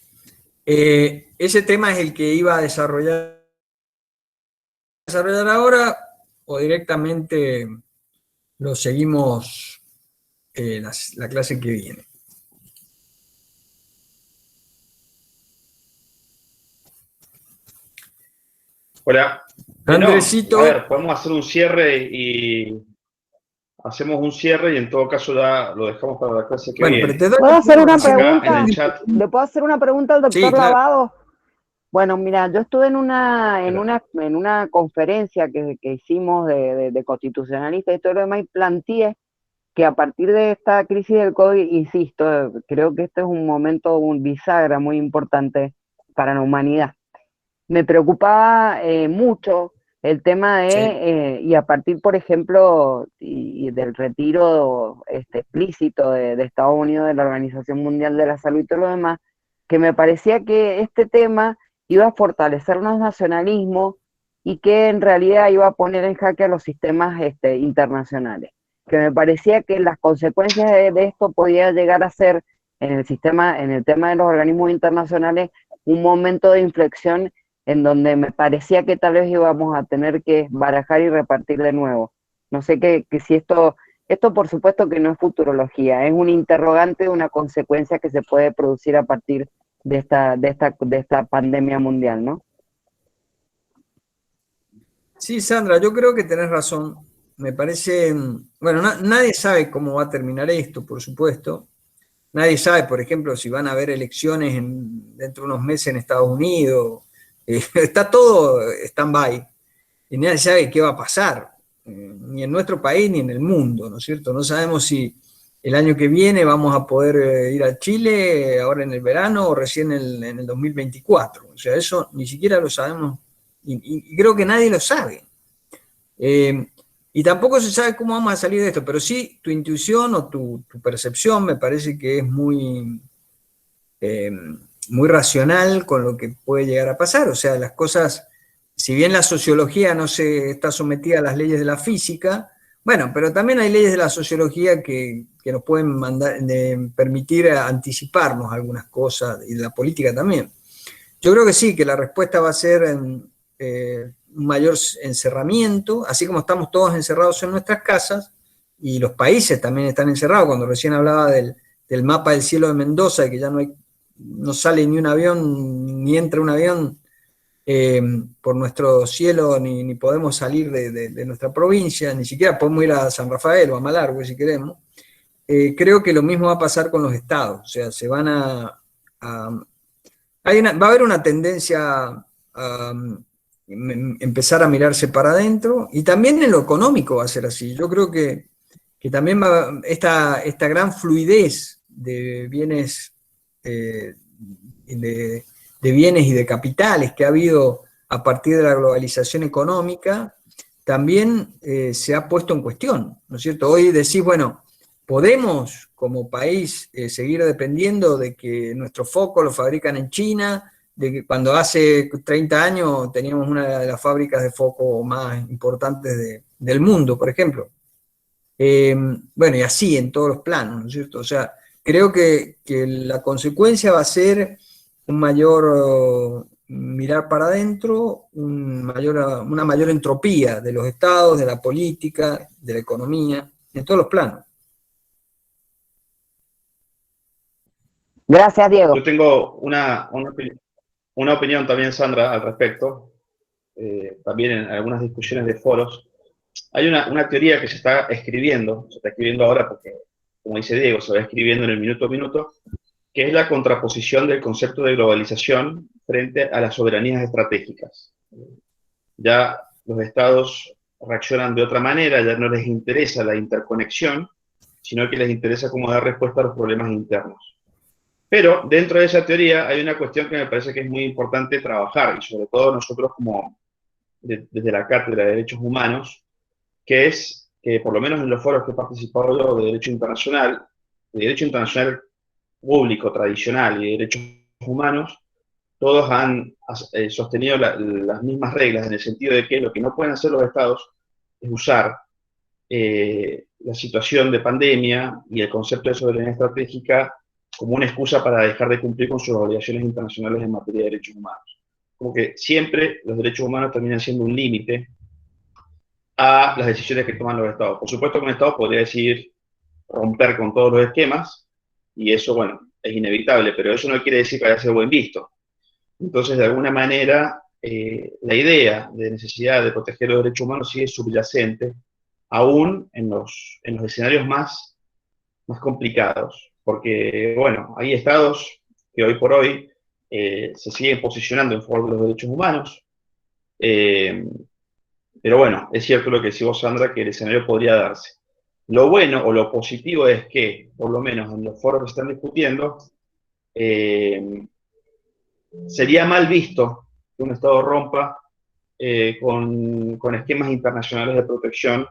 ese tema es el que iba a desarrollar ahora, o directamente lo seguimos la clase que viene. Hola. Andresito. A ver, podemos hacer un cierre y hacemos un cierre y en todo caso ya lo dejamos para la clase que viene. Pero te doy ¿Puedo hacer una Acá pregunta? en el chat. ¿Le puedo hacer una pregunta al doctor Sí, claro. Lavado? Bueno, mira, yo estuve en una conferencia que hicimos de constitucionalistas y todo lo demás, y planteé que a partir de esta crisis del COVID, insisto, creo que este es un momento, un bisagra muy importante para la humanidad. Me preocupaba mucho el tema de, y a partir, por ejemplo, y del retiro explícito de Estados Unidos de la Organización Mundial de la Salud y todo lo demás, que me parecía que este tema iba a fortalecer los nacionalismos y que en realidad iba a poner en jaque a los sistemas internacionales. Que me parecía que las consecuencias de esto podía llegar a ser en el tema de los organismos internacionales, un momento de inflexión en donde me parecía que tal vez íbamos a tener que barajar y repartir de nuevo. No sé que si esto por supuesto que no es futurología, es un interrogante, una consecuencia que se puede producir a partir de esta pandemia mundial, ¿no? Sí, Sandra, yo creo que tenés razón. Me parece, bueno, nadie sabe cómo va a terminar esto, por supuesto. Nadie sabe, por ejemplo, si van a haber elecciones dentro de unos meses en Estados Unidos. Está todo stand-by y nadie sabe qué va a pasar, ni en nuestro país ni en el mundo, ¿no es cierto? No sabemos si el año que viene vamos a poder ir a Chile, ahora en el verano o recién en el 2024. O sea, eso ni siquiera lo sabemos y creo que nadie lo sabe. Y tampoco se sabe cómo vamos a salir de esto, pero sí tu intuición o tu percepción me parece que es muy racional con lo que puede llegar a pasar. O sea, las cosas, si bien la sociología no se está sometida a las leyes de la física, bueno, pero también hay leyes de la sociología que nos pueden permitir anticiparnos algunas cosas, y de la política también. Yo creo que sí, que la respuesta va a ser un mayor encerramiento, así como estamos todos encerrados en nuestras casas, y los países también están encerrados. Cuando recién hablaba del mapa del cielo de Mendoza, que ya no sale ni un avión, ni entra un avión por nuestro cielo, ni podemos salir de nuestra provincia, ni siquiera podemos ir a San Rafael o a Malargüe si queremos. Creo que lo mismo va a pasar con los estados, o sea, se van va a haber una tendencia a empezar a mirarse para adentro, y también en lo económico va a ser así. Yo creo que también esta gran fluidez de bienes, de bienes y de capitales que ha habido a partir de la globalización económica, también se ha puesto en cuestión, ¿no es cierto? Hoy decís, bueno, ¿podemos como país seguir dependiendo de que nuestros focos los fabrican en China? De que cuando hace 30 años teníamos una de las fábricas de foco más importantes del mundo, por ejemplo. Bueno, y así en todos los planos, ¿no es cierto? O sea, creo que la consecuencia va a ser un mayor mirar para adentro, una mayor entropía de los estados, de la política, de la economía, en todos los planos. Gracias, Diego. Yo tengo una opinión también, Sandra, al respecto. También en algunas discusiones de foros. Hay una teoría que se está escribiendo ahora porque, como dice Diego, se va escribiendo en el minuto a minuto, que es la contraposición del concepto de globalización frente a las soberanías estratégicas. Ya los estados reaccionan de otra manera, ya no les interesa la interconexión, sino que les interesa cómo dar respuesta a los problemas internos. Pero dentro de esa teoría hay una cuestión que me parece que es muy importante trabajar, y sobre todo nosotros como desde la Cátedra de Derechos Humanos, que es que por lo menos en los foros que he participado yo de derecho internacional público, tradicional y de derechos humanos, todos han sostenido las mismas reglas, en el sentido de que lo que no pueden hacer los estados es usar la situación de pandemia y el concepto de soberanía estratégica como una excusa para dejar de cumplir con sus obligaciones internacionales en materia de derechos humanos. Como que siempre los derechos humanos terminan siendo un límite a las decisiones que toman los estados. Por supuesto que un estado podría decidir romper con todos los esquemas, y eso, bueno, es inevitable, pero eso no quiere decir que haya sido buen visto. Entonces, de alguna manera, la idea de necesidad de proteger los derechos humanos sigue subyacente, aún en los escenarios más complicados, porque, bueno, hay estados que hoy por hoy se siguen posicionando en favor de los derechos humanos, pero bueno, es cierto lo que decís vos, Sandra, que el escenario podría darse. Lo bueno o lo positivo es que, por lo menos en los foros que están discutiendo, sería mal visto que un Estado rompa con esquemas internacionales de protección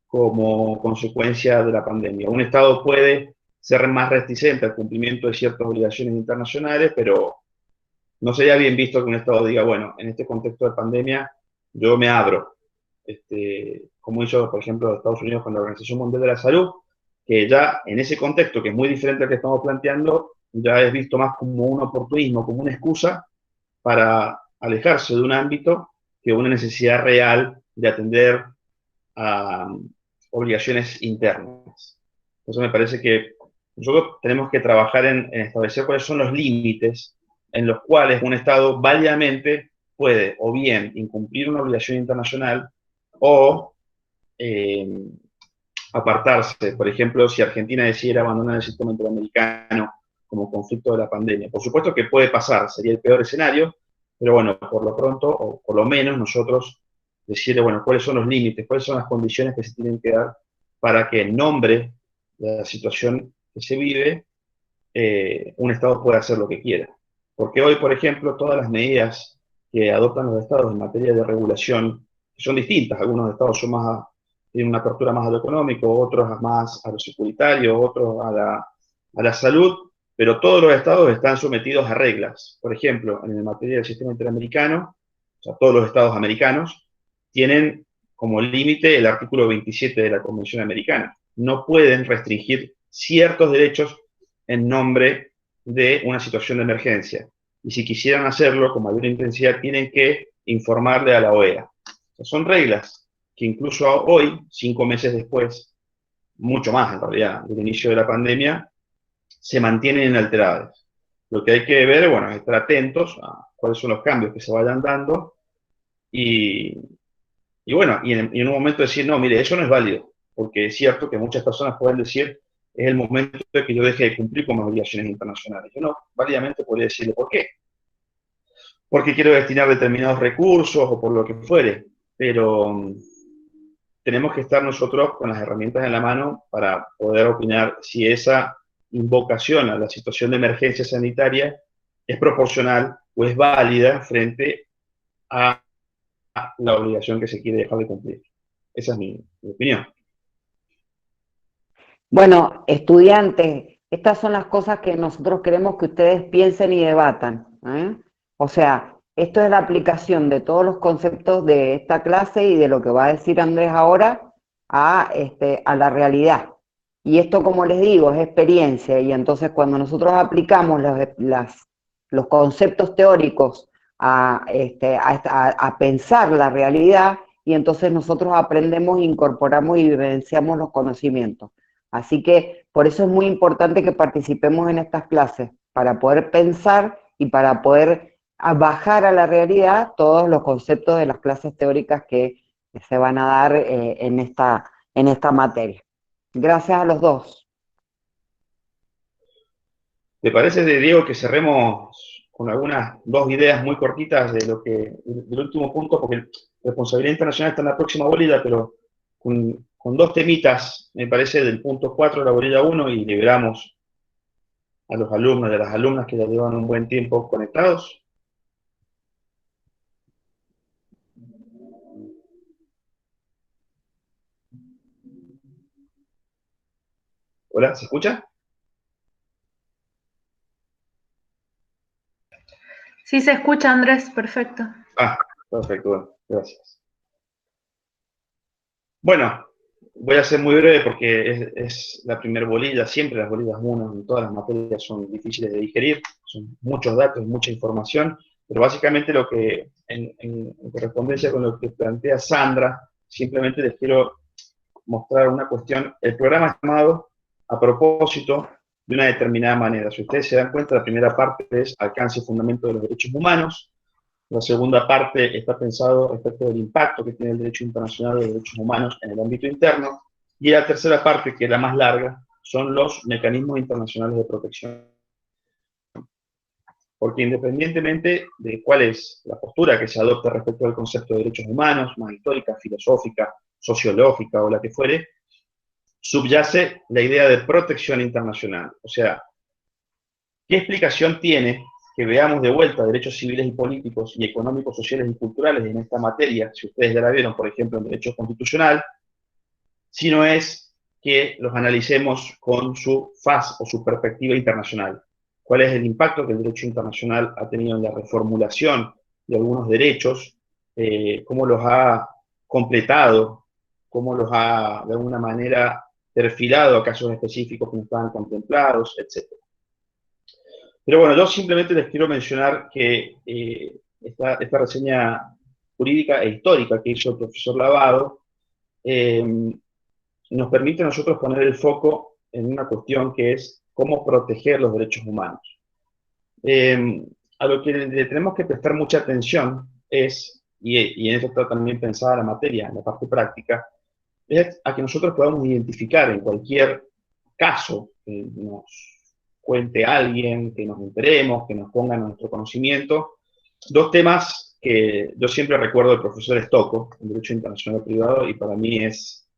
como consecuencia de la pandemia. Un Estado puede ser más reticente al cumplimiento de ciertas obligaciones internacionales, pero no sería bien visto que un Estado diga, bueno, en este contexto de pandemia yo me abro, como hizo, por ejemplo, Estados Unidos con la Organización Mundial de la Salud, que ya en ese contexto, que es muy diferente al que estamos planteando, ya es visto más como un oportunismo, como una excusa para alejarse de un ámbito que una necesidad real de atender a obligaciones internas. Entonces me parece que nosotros tenemos que trabajar en establecer cuáles son los límites en los cuales un Estado válidamente puede o bien incumplir una obligación internacional o apartarse. Por ejemplo, si Argentina decidiera abandonar el sistema interamericano como conflicto de la pandemia. Por supuesto que puede pasar, sería el peor escenario, pero bueno, por lo pronto, o por lo menos nosotros decirle, bueno, cuáles son los límites, cuáles son las condiciones que se tienen que dar para que en nombre de la situación que se vive, un Estado pueda hacer lo que quiera. Porque hoy, por ejemplo, todas las medidas que adoptan los Estados en materia de regulación son distintas. Algunos Estados son tienen una apertura más a lo económico, otros más a lo securitario, otros a la salud, pero todos los Estados están sometidos a reglas. Por ejemplo, en materia del sistema interamericano, o sea, todos los Estados americanos tienen como límite el artículo 27 de la Convención Americana. No pueden restringir ciertos derechos en nombre de una situación de emergencia. Y si quisieran hacerlo con mayor intensidad, tienen que informarle a la OEA. O sea, son reglas que incluso hoy, 5 meses después, mucho más en realidad, del inicio de la pandemia, se mantienen inalteradas. Lo que hay que ver, bueno, es estar atentos a cuáles son los cambios que se vayan dando y bueno, y en un momento decir, no, mire, eso no es válido, porque es cierto que muchas personas pueden decir, es el momento de que yo deje de cumplir con mis obligaciones internacionales. Yo no, válidamente podría decirle por qué. Porque quiero destinar determinados recursos o por lo que fuere, pero tenemos que estar nosotros con las herramientas en la mano para poder opinar si esa invocación a la situación de emergencia sanitaria es proporcional o es válida frente a la obligación que se quiere dejar de cumplir. Esa es mi opinión. Bueno, estudiantes, estas son las cosas que nosotros queremos que ustedes piensen y debatan, ¿eh? O sea, esto es la aplicación de todos los conceptos de esta clase y de lo que va a decir Andrés ahora a la realidad. Y esto, como les digo, es experiencia, y entonces cuando nosotros aplicamos los conceptos teóricos a pensar la realidad, y entonces nosotros aprendemos, incorporamos y vivenciamos los conocimientos. Así que por eso es muy importante que participemos en estas clases, para poder pensar y para poder bajar a la realidad todos los conceptos de las clases teóricas que se van a dar en esta materia. Gracias a los dos. ¿Te parece, Diego, que cerremos con algunas 2 ideas muy cortitas del último punto? Porque responsabilidad internacional está en la próxima bolilla, pero con 2 temitas, me parece, del punto 4 de la bolilla 1, y liberamos a los alumnos y a las alumnas que ya llevan un buen tiempo conectados. Hola, ¿se escucha? Sí, se escucha, Andrés, perfecto. Ah, perfecto, bueno, gracias. Bueno, voy a ser muy breve porque es la primera bolilla, siempre las bolillas 1 en todas las materias son difíciles de digerir, son muchos datos, mucha información, pero básicamente lo que, en correspondencia con lo que plantea Sandra, simplemente les quiero mostrar una cuestión. El programa es llamado a propósito de una determinada manera. Si ustedes se dan cuenta, la primera parte es alcance y fundamento de los derechos humanos. La segunda parte está pensado respecto del impacto que tiene el derecho internacional de los derechos humanos en el ámbito interno. Y la tercera parte, que es la más larga, son los mecanismos internacionales de protección. Porque independientemente de cuál es la postura que se adopte respecto al concepto de derechos humanos, más histórica, filosófica, sociológica o la que fuere, subyace la idea de protección internacional. O sea, ¿qué explicación tiene que veamos de vuelta derechos civiles y políticos y económicos, sociales y culturales en esta materia, si ustedes ya la vieron, por ejemplo, en derecho constitucional, si no es que los analicemos con su faz o su perspectiva internacional? ¿Cuál es el impacto que el derecho internacional ha tenido en la reformulación de algunos derechos? ¿Cómo los ha completado? ¿Cómo los ha, de alguna manera, perfilado a casos específicos que no estaban contemplados, etcétera? Pero bueno, yo simplemente les quiero mencionar que esta reseña jurídica e histórica que hizo el profesor Lavado nos permite a nosotros poner el foco en una cuestión que es cómo proteger los derechos humanos. A lo que le tenemos que prestar mucha atención es, y en eso está también pensada la materia, en la parte práctica, es a que nosotros podamos identificar en cualquier caso que nos cuente alguien, que nos enteremos, que nos pongan a nuestro conocimiento, dos temas que yo siempre recuerdo del profesor Stocco, en Derecho Internacional Privado, y para mí es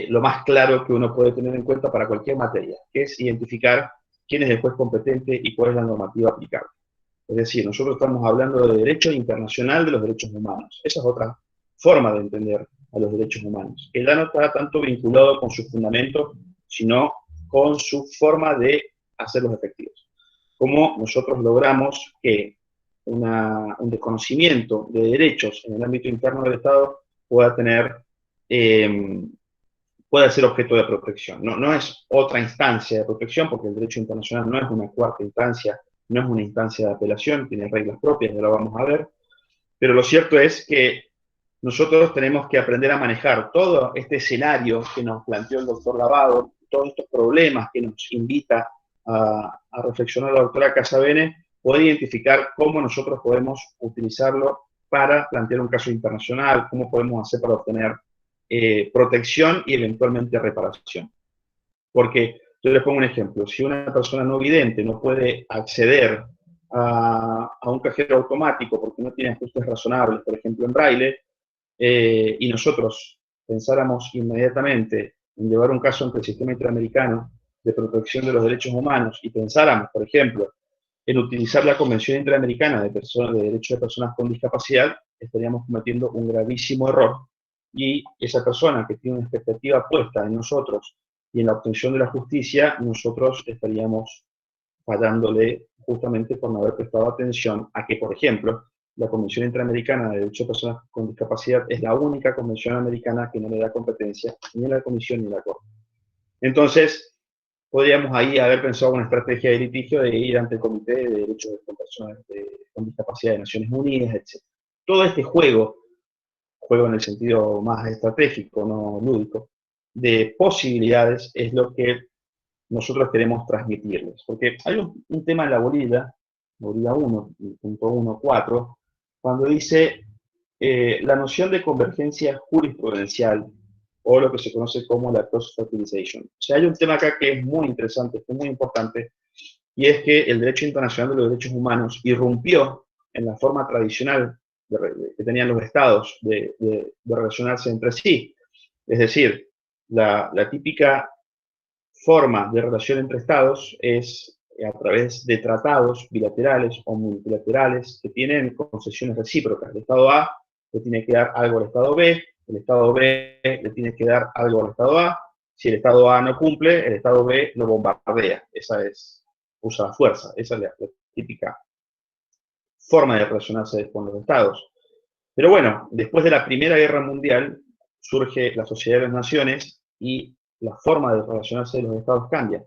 lo más claro que uno puede tener en cuenta para cualquier materia, que es identificar quién es el juez competente y cuál es la normativa aplicable. Es decir, nosotros estamos hablando de derecho internacional de los derechos humanos. Esa es otra forma de entender a los derechos humanos, que ya no está tanto vinculado con su fundamento, sino con su forma de hacerlos efectivos. Cómo nosotros logramos que un desconocimiento de derechos en el ámbito interno del Estado pueda ser objeto de protección. No es otra instancia de protección, porque el derecho internacional no es una cuarta instancia, no es una instancia de apelación, tiene reglas propias, ya lo vamos a ver, pero lo cierto es que nosotros tenemos que aprender a manejar todo este escenario que nos planteó el doctor Lavado, todos estos problemas que nos invita a reflexionar la doctora Casabene, poder identificar cómo nosotros podemos utilizarlo para plantear un caso internacional, cómo podemos hacer para obtener protección y eventualmente reparación. Porque yo les pongo un ejemplo, si una persona no vidente no puede acceder a un cajero automático porque no tiene ajustes razonables, por ejemplo en braille, y nosotros pensáramos inmediatamente en llevar un caso ante el sistema interamericano de protección de los derechos humanos y pensáramos, por ejemplo, en utilizar la Convención Interamericana de Derechos de Personas con Discapacidad, estaríamos cometiendo un gravísimo error, y esa persona que tiene una expectativa puesta en nosotros y en la obtención de la justicia, nosotros estaríamos fallándole justamente por no haber prestado atención a que, por ejemplo, la Convención Interamericana de Derechos de Personas con Discapacidad es la única convención americana que no le da competencia ni a la Comisión ni a la Corte. Entonces, podríamos ahí haber pensado una estrategia de litigio de ir ante el Comité de Derechos de Personas con Discapacidad de Naciones Unidas, etc. Todo este juego en el sentido más estratégico, no lúdico, de posibilidades es lo que nosotros queremos transmitirles. Porque hay un tema en la bolilla 1.1.4, cuando dice la noción de convergencia jurisprudencial, o lo que se conoce como la cross-fertilization. O sea, hay un tema acá que es muy interesante, que es muy importante, y es que el derecho internacional de los derechos humanos irrumpió en la forma tradicional que tenían los estados de relacionarse entre sí. Es decir, la típica forma de relación entre Estados es a través de tratados bilaterales o multilaterales que tienen concesiones recíprocas. El Estado A le tiene que dar algo al Estado B, el Estado B le tiene que dar algo al Estado A. Si el Estado A no cumple, el Estado B lo bombardea. Usa la fuerza. Esa es la típica forma de relacionarse con los Estados. Pero bueno, después de la Primera Guerra Mundial surge la Sociedad de las Naciones y la forma de relacionarse de los Estados cambia.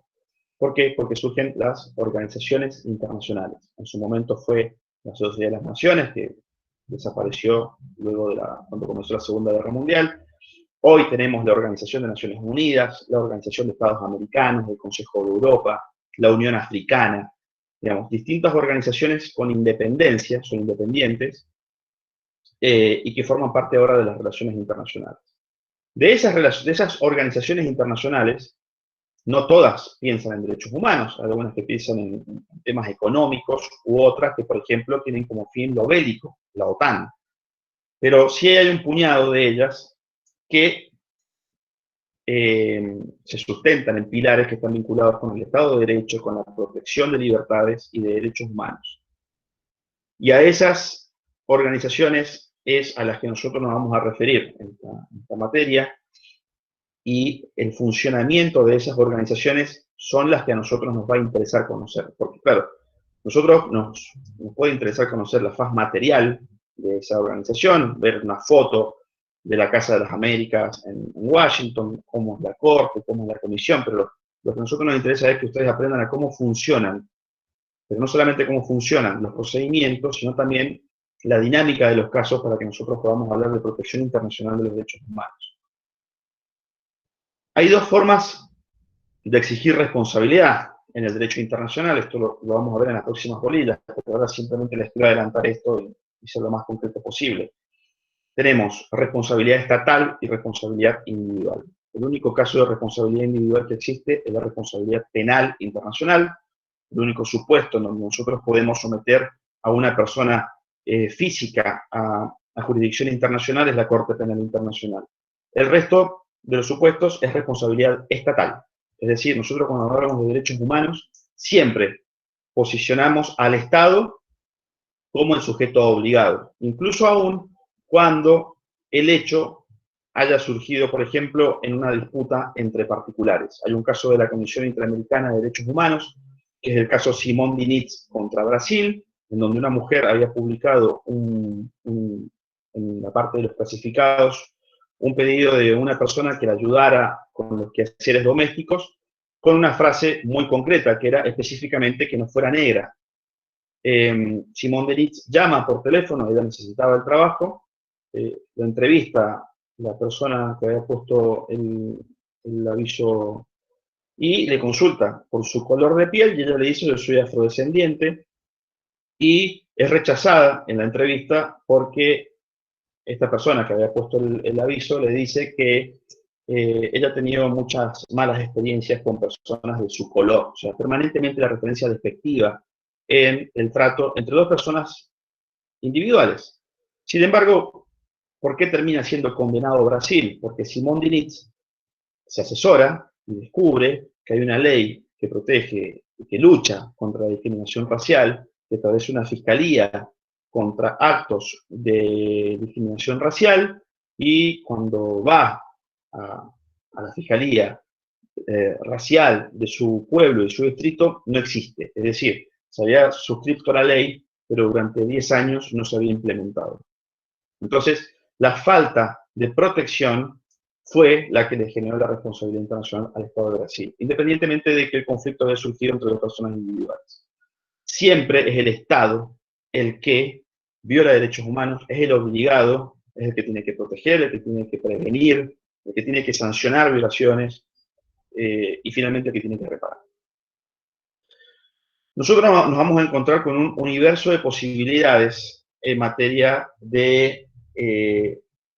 ¿Por qué? Porque surgen las organizaciones internacionales. En su momento fue la Sociedad de las Naciones, que desapareció luego de cuando comenzó la Segunda Guerra Mundial. Hoy tenemos la Organización de Naciones Unidas, la Organización de Estados Americanos, el Consejo de Europa, la Unión Africana, digamos, distintas organizaciones con independencia, son independientes, y que forman parte ahora de las relaciones internacionales. De esas organizaciones internacionales, no todas piensan en derechos humanos, hay algunas que piensan en temas económicos u otras que, por ejemplo, tienen como fin lo bélico, la OTAN. Pero sí hay un puñado de ellas que se sustentan en pilares que están vinculados con el Estado de Derecho, con la protección de libertades y de derechos humanos. Y a esas organizaciones es a las que nosotros nos vamos a referir en esta materia, y el funcionamiento de esas organizaciones son las que a nosotros nos va a interesar conocer. Porque, claro, nosotros nos puede interesar conocer la faz material de esa organización, ver una foto de la Casa de las Américas en Washington, cómo es la Corte, cómo es la Comisión, pero lo que a nosotros nos interesa es que ustedes aprendan a cómo funcionan, pero no solamente cómo funcionan los procedimientos, sino también la dinámica de los casos para que nosotros podamos hablar de protección internacional de los derechos humanos. Hay dos formas de exigir responsabilidad en el derecho internacional, esto lo vamos a ver en las próximas bolillas, porque ahora simplemente les quiero adelantar esto y ser lo más concreto posible. Tenemos responsabilidad estatal y responsabilidad individual. El único caso de responsabilidad individual que existe es la responsabilidad penal internacional, el único supuesto en donde nosotros podemos someter a una persona física a jurisdicción internacional es la Corte Penal Internacional. El resto de los supuestos es responsabilidad estatal. Es decir, nosotros cuando hablamos de derechos humanos, siempre posicionamos al Estado como el sujeto obligado, incluso aún cuando el hecho haya surgido, por ejemplo, en una disputa entre particulares. Hay un caso de la Comisión Interamericana de Derechos Humanos, que es el caso Simón Diniz contra Brasil, en donde una mujer había publicado en la parte de los clasificados un pedido de una persona que la ayudara con los quehaceres domésticos, con una frase muy concreta, que era específicamente que no fuera negra. Simón Diniz llama por teléfono, ella necesitaba el trabajo, lo entrevista la persona que había puesto el aviso y le consulta por su color de piel, y ella le dice: yo soy afrodescendiente, y es rechazada en la entrevista porque esta persona que había puesto el aviso le dice que ella ha tenido muchas malas experiencias con personas de su color, o sea, permanentemente la referencia despectiva en el trato entre dos personas individuales. Sin embargo, ¿por qué termina siendo condenado Brasil? Porque Simón Diniz se asesora y descubre que hay una ley que protege y que lucha contra la discriminación racial, que establece una fiscalía contra actos de discriminación racial, y cuando va a la fiscalía racial de su pueblo y su distrito, no existe. Es decir, se había suscrito a la ley, pero durante 10 años no se había implementado. Entonces, la falta de protección fue la que le generó la responsabilidad internacional al Estado de Brasil, independientemente de que el conflicto haya surgido entre dos personas individuales. Siempre es el Estado el que viola derechos humanos, es el obligado, es el que tiene que proteger, el que tiene que prevenir, el que tiene que sancionar violaciones, y finalmente el que tiene que reparar. Nosotros nos vamos a encontrar con un universo de posibilidades en materia de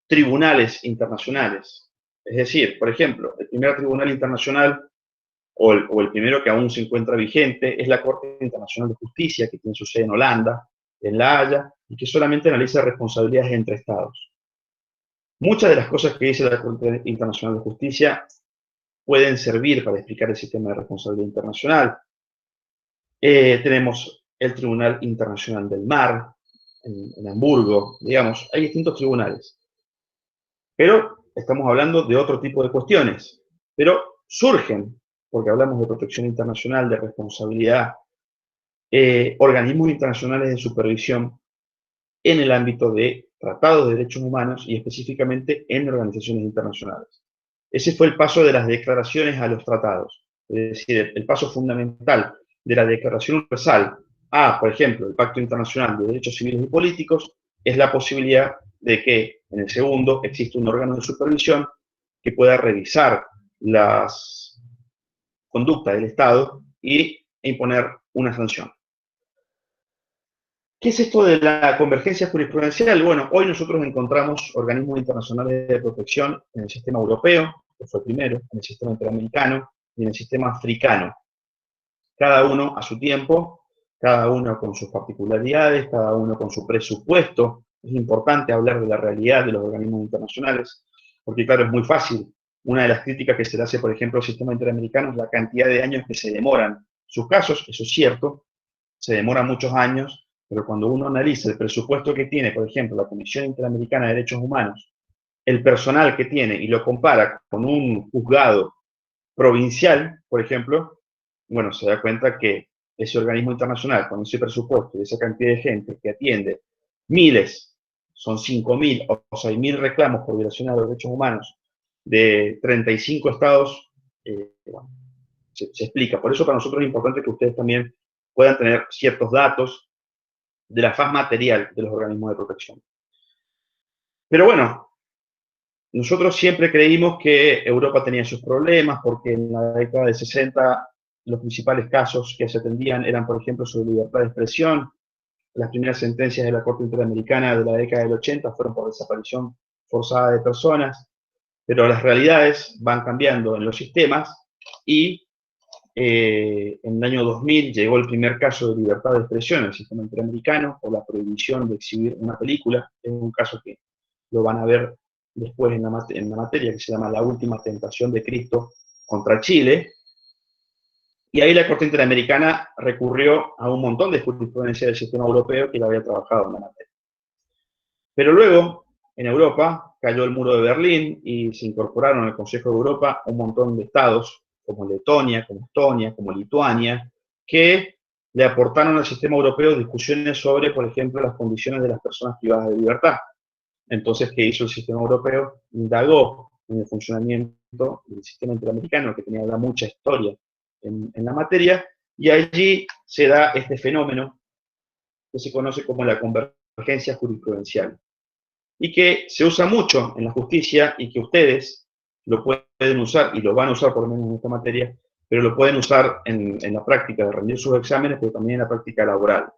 tribunales internacionales. Es decir, por ejemplo, el primer tribunal internacional, o el primero que aún se encuentra vigente, es la Corte Internacional de Justicia, que tiene su sede en Holanda, en La Haya, y que solamente analiza responsabilidades entre Estados. Muchas de las cosas que dice la Corte Internacional de Justicia pueden servir para explicar el sistema de responsabilidad internacional. Tenemos el Tribunal Internacional del Mar, en Hamburgo, digamos, hay distintos tribunales. Pero estamos hablando de otro tipo de cuestiones. Pero surgen, porque hablamos de protección internacional, de responsabilidad, organismos internacionales de supervisión en el ámbito de tratados de derechos humanos y específicamente en organizaciones internacionales. Ese fue el paso de las declaraciones a los tratados. Es decir, el paso fundamental de la Declaración Universal a, por ejemplo, el Pacto Internacional de Derechos Civiles y Políticos es la posibilidad de que en el segundo exista un órgano de supervisión que pueda revisar las conductas del Estado e imponer una sanción. ¿Qué es esto de la convergencia jurisprudencial? Bueno, hoy nosotros encontramos organismos internacionales de protección en el sistema europeo, que fue el primero, en el sistema interamericano y en el sistema africano. Cada uno a su tiempo, cada uno con sus particularidades, cada uno con su presupuesto. Es importante hablar de la realidad de los organismos internacionales, porque claro, es muy fácil. Una de las críticas que se le hace, por ejemplo, al sistema interamericano es la cantidad de años que se demoran sus casos, eso es cierto, se demoran muchos años, pero cuando uno analiza el presupuesto que tiene, por ejemplo, la Comisión Interamericana de Derechos Humanos, el personal que tiene y lo compara con un juzgado provincial, por ejemplo, bueno, se da cuenta que ese organismo internacional, con ese presupuesto y esa cantidad de gente que atiende miles, son 5.000 o 6.000 reclamos por violación de los derechos humanos de 35 estados, bueno, se explica. Por eso para nosotros es importante que ustedes también puedan tener ciertos datos de la faz material de los organismos de protección. Pero bueno, nosotros siempre creímos que Europa tenía sus problemas porque en la década de 60 los principales casos que se atendían eran, por ejemplo, sobre libertad de expresión. Las primeras sentencias de la Corte Interamericana de la década del 80 fueron por desaparición forzada de personas, pero las realidades van cambiando en los sistemas y en el año 2000 llegó el primer caso de libertad de expresión en el sistema interamericano por la prohibición de exhibir una película. Es un caso que lo van a ver después en la materia que se llama La Última Tentación de Cristo contra Chile. Y ahí la Corte Interamericana recurrió a un montón de jurisprudencia del sistema europeo que ya había trabajado en la materia. Pero luego, en Europa, cayó el muro de Berlín y se incorporaron al Consejo de Europa un montón de estados, como Letonia, como Estonia, como Lituania, que le aportaron al sistema europeo discusiones sobre, por ejemplo, las condiciones de las personas privadas de libertad. Entonces, ¿qué hizo el sistema europeo? Indagó en el funcionamiento del sistema interamericano, que tenía ya mucha historia en la materia, y allí se da este fenómeno que se conoce como la convergencia jurisprudencial, y que se usa mucho en la justicia y que ustedes lo pueden usar, y lo van a usar por lo menos en esta materia, pero lo pueden usar en la práctica de rendir sus exámenes, pero también en la práctica laboral,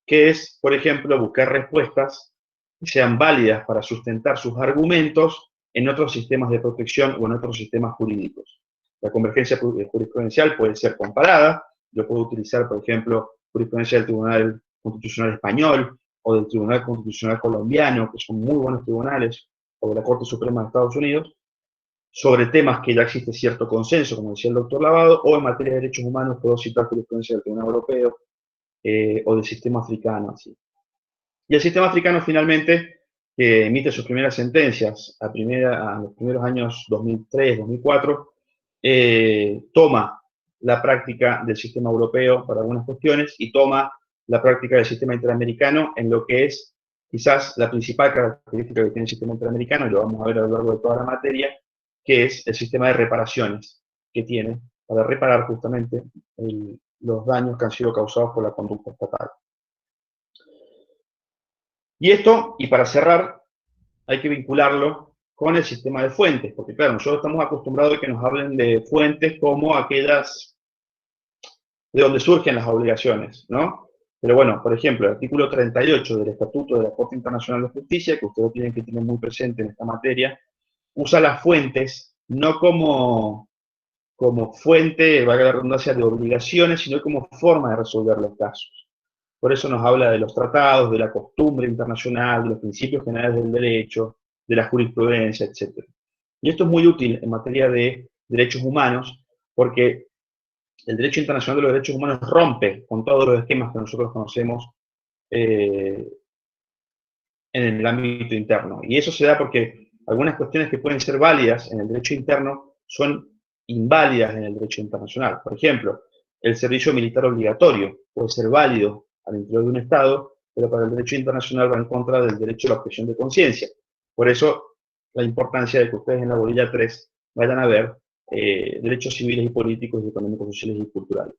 que es, por ejemplo, buscar respuestas que sean válidas para sustentar sus argumentos en otros sistemas de protección o en otros sistemas jurídicos. La convergencia jurisprudencial puede ser comparada. Yo puedo utilizar, por ejemplo, jurisprudencia del Tribunal Constitucional Español o del Tribunal Constitucional Colombiano, que son muy buenos tribunales, o de la Corte Suprema de Estados Unidos, sobre temas que ya existe cierto consenso, como decía el doctor Lavado, o en materia de derechos humanos puedo citar jurisprudencia del Tribunal Europeo o del sistema africano. Así. Y el sistema africano finalmente, que emite sus primeras sentencias a los primeros años 2003, 2004, toma la práctica del sistema europeo para algunas cuestiones y toma la práctica del sistema interamericano en lo que es quizás la principal característica que tiene el sistema interamericano, y lo vamos a ver a lo largo de toda la materia, que es el sistema de reparaciones que tiene para reparar justamente los daños que han sido causados por la conducta estatal. Y esto, y para cerrar, hay que vincularlo con el sistema de fuentes, porque claro, nosotros estamos acostumbrados a que nos hablen de fuentes como aquellas de donde surgen las obligaciones, ¿no? Pero bueno, por ejemplo, el artículo 38 del Estatuto de la Corte Internacional de Justicia, que ustedes tienen que tener muy presente en esta materia, usa las fuentes no como fuente, valga la redundancia, de obligaciones, sino como forma de resolver los casos. Por eso nos habla de los tratados, de la costumbre internacional, de los principios generales del derecho, de la jurisprudencia, etc. Y esto es muy útil en materia de derechos humanos, porque el derecho internacional de los derechos humanos rompe con todos los esquemas que nosotros conocemos en el ámbito interno. Y eso se da porque algunas cuestiones que pueden ser válidas en el derecho interno son inválidas en el derecho internacional. Por ejemplo, el servicio militar obligatorio puede ser válido al interior de un Estado, pero para el derecho internacional va en contra del derecho a la objeción de conciencia. Por eso, la importancia de que ustedes en la bolilla 3 vayan a ver derechos civiles y políticos, y económicos, sociales y culturales.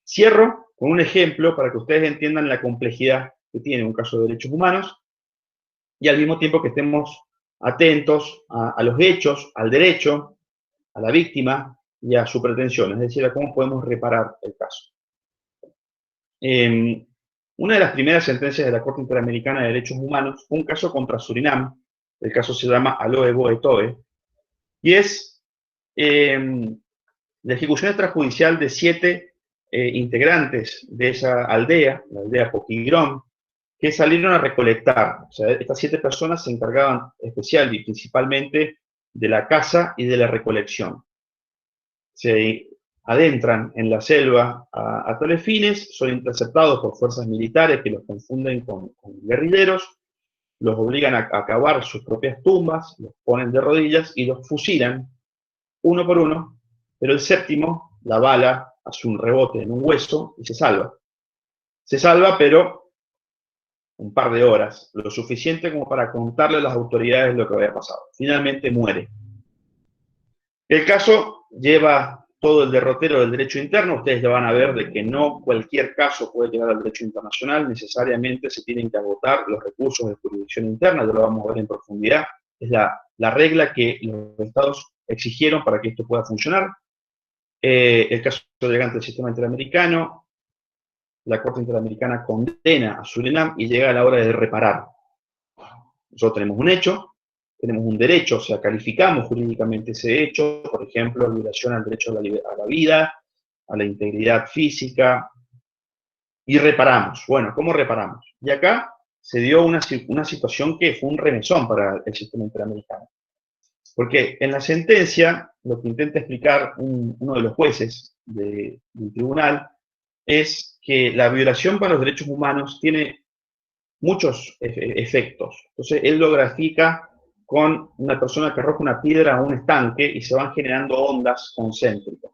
Cierro con un ejemplo para que ustedes entiendan la complejidad que tiene un caso de derechos humanos y al mismo tiempo que estemos atentos a los hechos, al derecho, a la víctima y a su pretensión, es decir, a cómo podemos reparar el caso. Una de las primeras sentencias de la Corte Interamericana de Derechos Humanos fue un caso contra Surinam. El caso se llama Aloe Boe Toe, y es la ejecución extrajudicial de 7 integrantes de esa aldea, la aldea Poquigrón, que salieron a recolectar. O sea, estas 7 personas se encargaban especial y principalmente de la caza y de la recolección. Se adentran en la selva a tales fines, son interceptados por fuerzas militares que los confunden con guerrilleros, los obligan a cavar sus propias tumbas, los ponen de rodillas y los fusilan uno por uno, pero el séptimo, la bala hace un rebote en un hueso y se salva. Se salva, pero un par de horas, lo suficiente como para contarle a las autoridades lo que había pasado. Finalmente muere. El caso lleva todo el derrotero del derecho interno. Ustedes ya van a ver de que no cualquier caso puede llegar al derecho internacional, necesariamente se tienen que agotar los recursos de jurisdicción interna, ya lo vamos a ver en profundidad. Es la regla que los estados exigieron para que esto pueda funcionar. El caso llega ante el sistema interamericano, la Corte Interamericana condena a Surinam y llega a la hora de reparar. Nosotros tenemos un hecho, tenemos un derecho, o sea, calificamos jurídicamente ese hecho, por ejemplo, violación al derecho a la vida, a la integridad física, y reparamos. Bueno, ¿cómo reparamos? Y acá se dio una situación que fue un remesón para el sistema interamericano. Porque en la sentencia, lo que intenta explicar uno de los jueces del tribunal es que la violación para los derechos humanos tiene muchos efectos. Entonces, él lo grafica con una persona que arroja una piedra a un estanque y se van generando ondas concéntricas.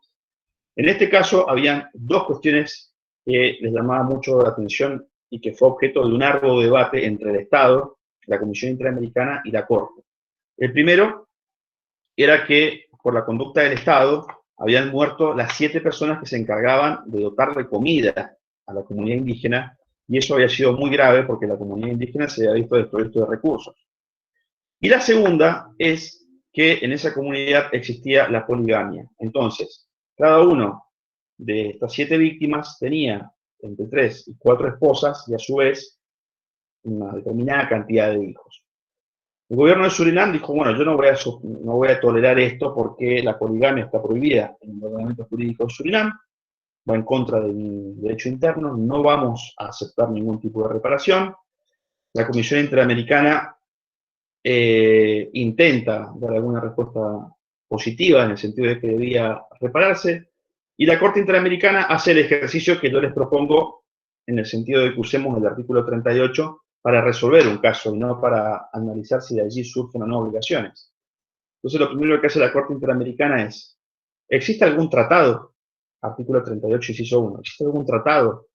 En este caso, habían 2 cuestiones que les llamaba mucho la atención y que fue objeto de un arduo debate entre el Estado, la Comisión Interamericana y la Corte. El primero era que, por la conducta del Estado, habían muerto las 7 personas que se encargaban de dotar de comida a la comunidad indígena, y eso había sido muy grave porque la comunidad indígena se había visto desprovisto de recursos. Y la segunda es que en esa comunidad existía la poligamia. Entonces, cada uno de estas 7 víctimas tenía entre 3 y 4 esposas y a su vez una determinada cantidad de hijos. El gobierno de Surinam dijo, bueno, yo no voy a tolerar esto porque la poligamia está prohibida en el ordenamiento jurídico de Surinam, va en contra de mi derecho interno, no vamos a aceptar ningún tipo de reparación. La Comisión Interamericana intenta dar alguna respuesta positiva en el sentido de que debía repararse, y la Corte Interamericana hace el ejercicio que yo les propongo en el sentido de que usemos el artículo 38 para resolver un caso y no para analizar si de allí surgen o no obligaciones. Entonces, lo primero que hace la Corte Interamericana es, ¿existe algún tratado? Artículo 38, inciso 1. ¿Existe algún tratado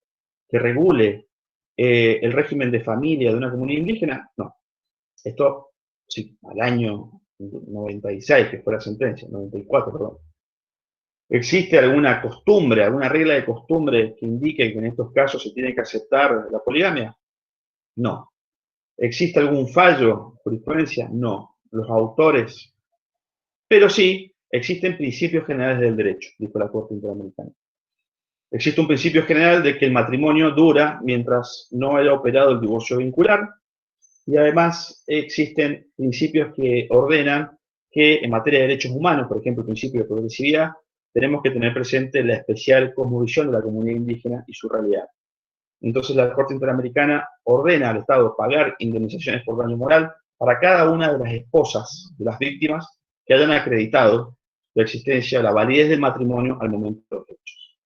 que regule el régimen de familia de una comunidad indígena? No. Esto, sí, al año 96, que fue la sentencia, 94, perdón. ¿Existe alguna costumbre, alguna regla de costumbre que indique que en estos casos se tiene que aceptar la poligamia? No. ¿Existe algún fallo, jurisprudencia? No. Los autores. Pero sí, existen principios generales del derecho, dijo la Corte Interamericana. Existe un principio general de que el matrimonio dura mientras no haya operado el divorcio vincular, y además existen principios que ordenan que en materia de derechos humanos, por ejemplo, el principio de progresividad, tenemos que tener presente la especial cosmovisión de la comunidad indígena y su realidad. Entonces la Corte Interamericana ordena al Estado pagar indemnizaciones por daño moral para cada una de las esposas de las víctimas que hayan acreditado la existencia, la validez del matrimonio al momento de los hechos.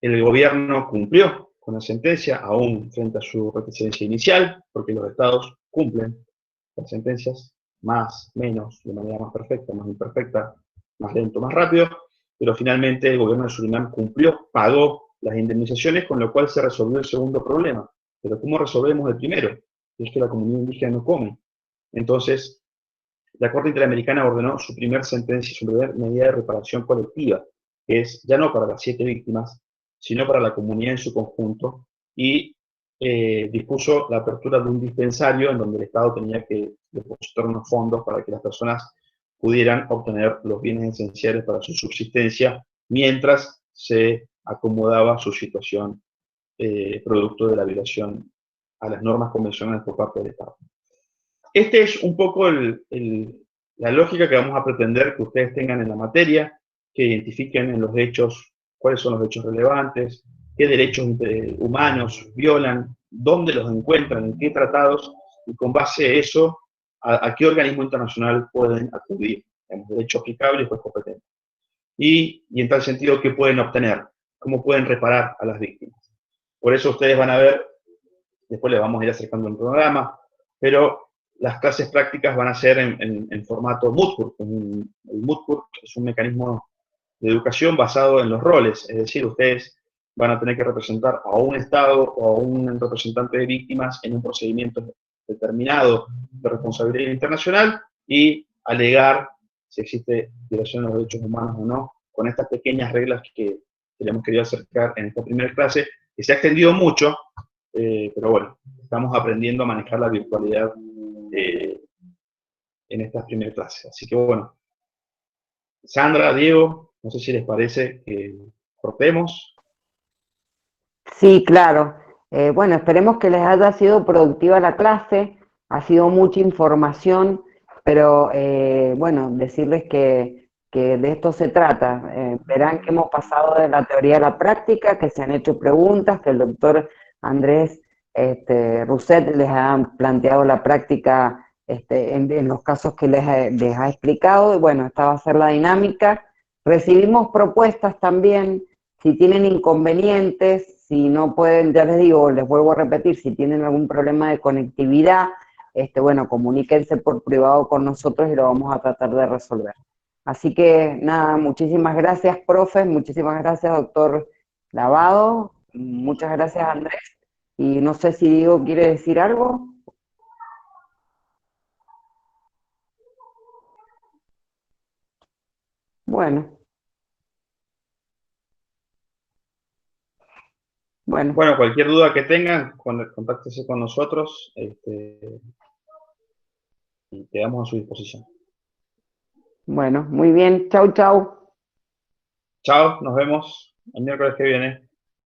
El gobierno cumplió con la sentencia, aún frente a su reticencia inicial, porque los estados cumplen las sentencias, más, menos, de manera más perfecta, más imperfecta, más lento, más rápido, pero finalmente el gobierno de Surinam cumplió, pagó las indemnizaciones, con lo cual se resolvió el segundo problema. Pero ¿cómo resolvemos el primero? Es que la comunidad indígena no come. Entonces, la Corte Interamericana ordenó su primer sentencia, su primer medida de reparación colectiva, que es ya no para las 7 víctimas, sino para la comunidad en su conjunto, y dispuso la apertura de un dispensario en donde el Estado tenía que depositar unos fondos para que las personas pudieran obtener los bienes esenciales para su subsistencia mientras se acomodaba su situación producto de la violación a las normas convencionales por parte del Estado. Este es un poco la lógica que vamos a pretender que ustedes tengan en la materia, que identifiquen en los hechos cuáles son los hechos relevantes, qué derechos humanos violan, dónde los encuentran, en qué tratados, y con base a eso, a qué organismo internacional pueden acudir, en derecho aplicable y juez competente. Y en tal sentido, ¿qué pueden obtener? ¿Cómo pueden reparar a las víctimas? Por eso ustedes van a ver, después les vamos a ir acercando un programa, pero las clases prácticas van a ser en formato Moodcourt. El Moodcourt es un mecanismo de educación basado en los roles, es decir, ustedes van a tener que representar a un Estado o a un representante de víctimas en un procedimiento determinado de responsabilidad internacional y alegar si existe violación de los derechos humanos o no, con estas pequeñas reglas que le hemos querido acercar en esta primera clase, que se ha extendido mucho, pero bueno, estamos aprendiendo a manejar la virtualidad en estas primeras clases. Así que bueno, Sandra, Diego, no sé si les parece que cortemos. Sí, claro. Bueno, esperemos que les haya sido productiva la clase. Ha sido mucha información, pero bueno, decirles que de esto se trata. Verán que hemos pasado de la teoría a la práctica, que se han hecho preguntas, que el doctor Andrés Rousset les ha planteado la práctica en los casos que les ha explicado. Y bueno, esta va a ser la dinámica. Recibimos propuestas también. Si tienen inconvenientes, si no pueden, ya les digo, les vuelvo a repetir, si tienen algún problema de conectividad, bueno, comuníquense por privado con nosotros y lo vamos a tratar de resolver. Así que nada, muchísimas gracias, profes, muchísimas gracias, doctor Lavado, muchas gracias, Andrés. Y no sé si Diego quiere decir algo. Bueno. Bueno, cualquier duda que tengan, contáctese con nosotros y quedamos a su disposición. Bueno, muy bien. Chau, chau. Chao, nos vemos el miércoles que viene.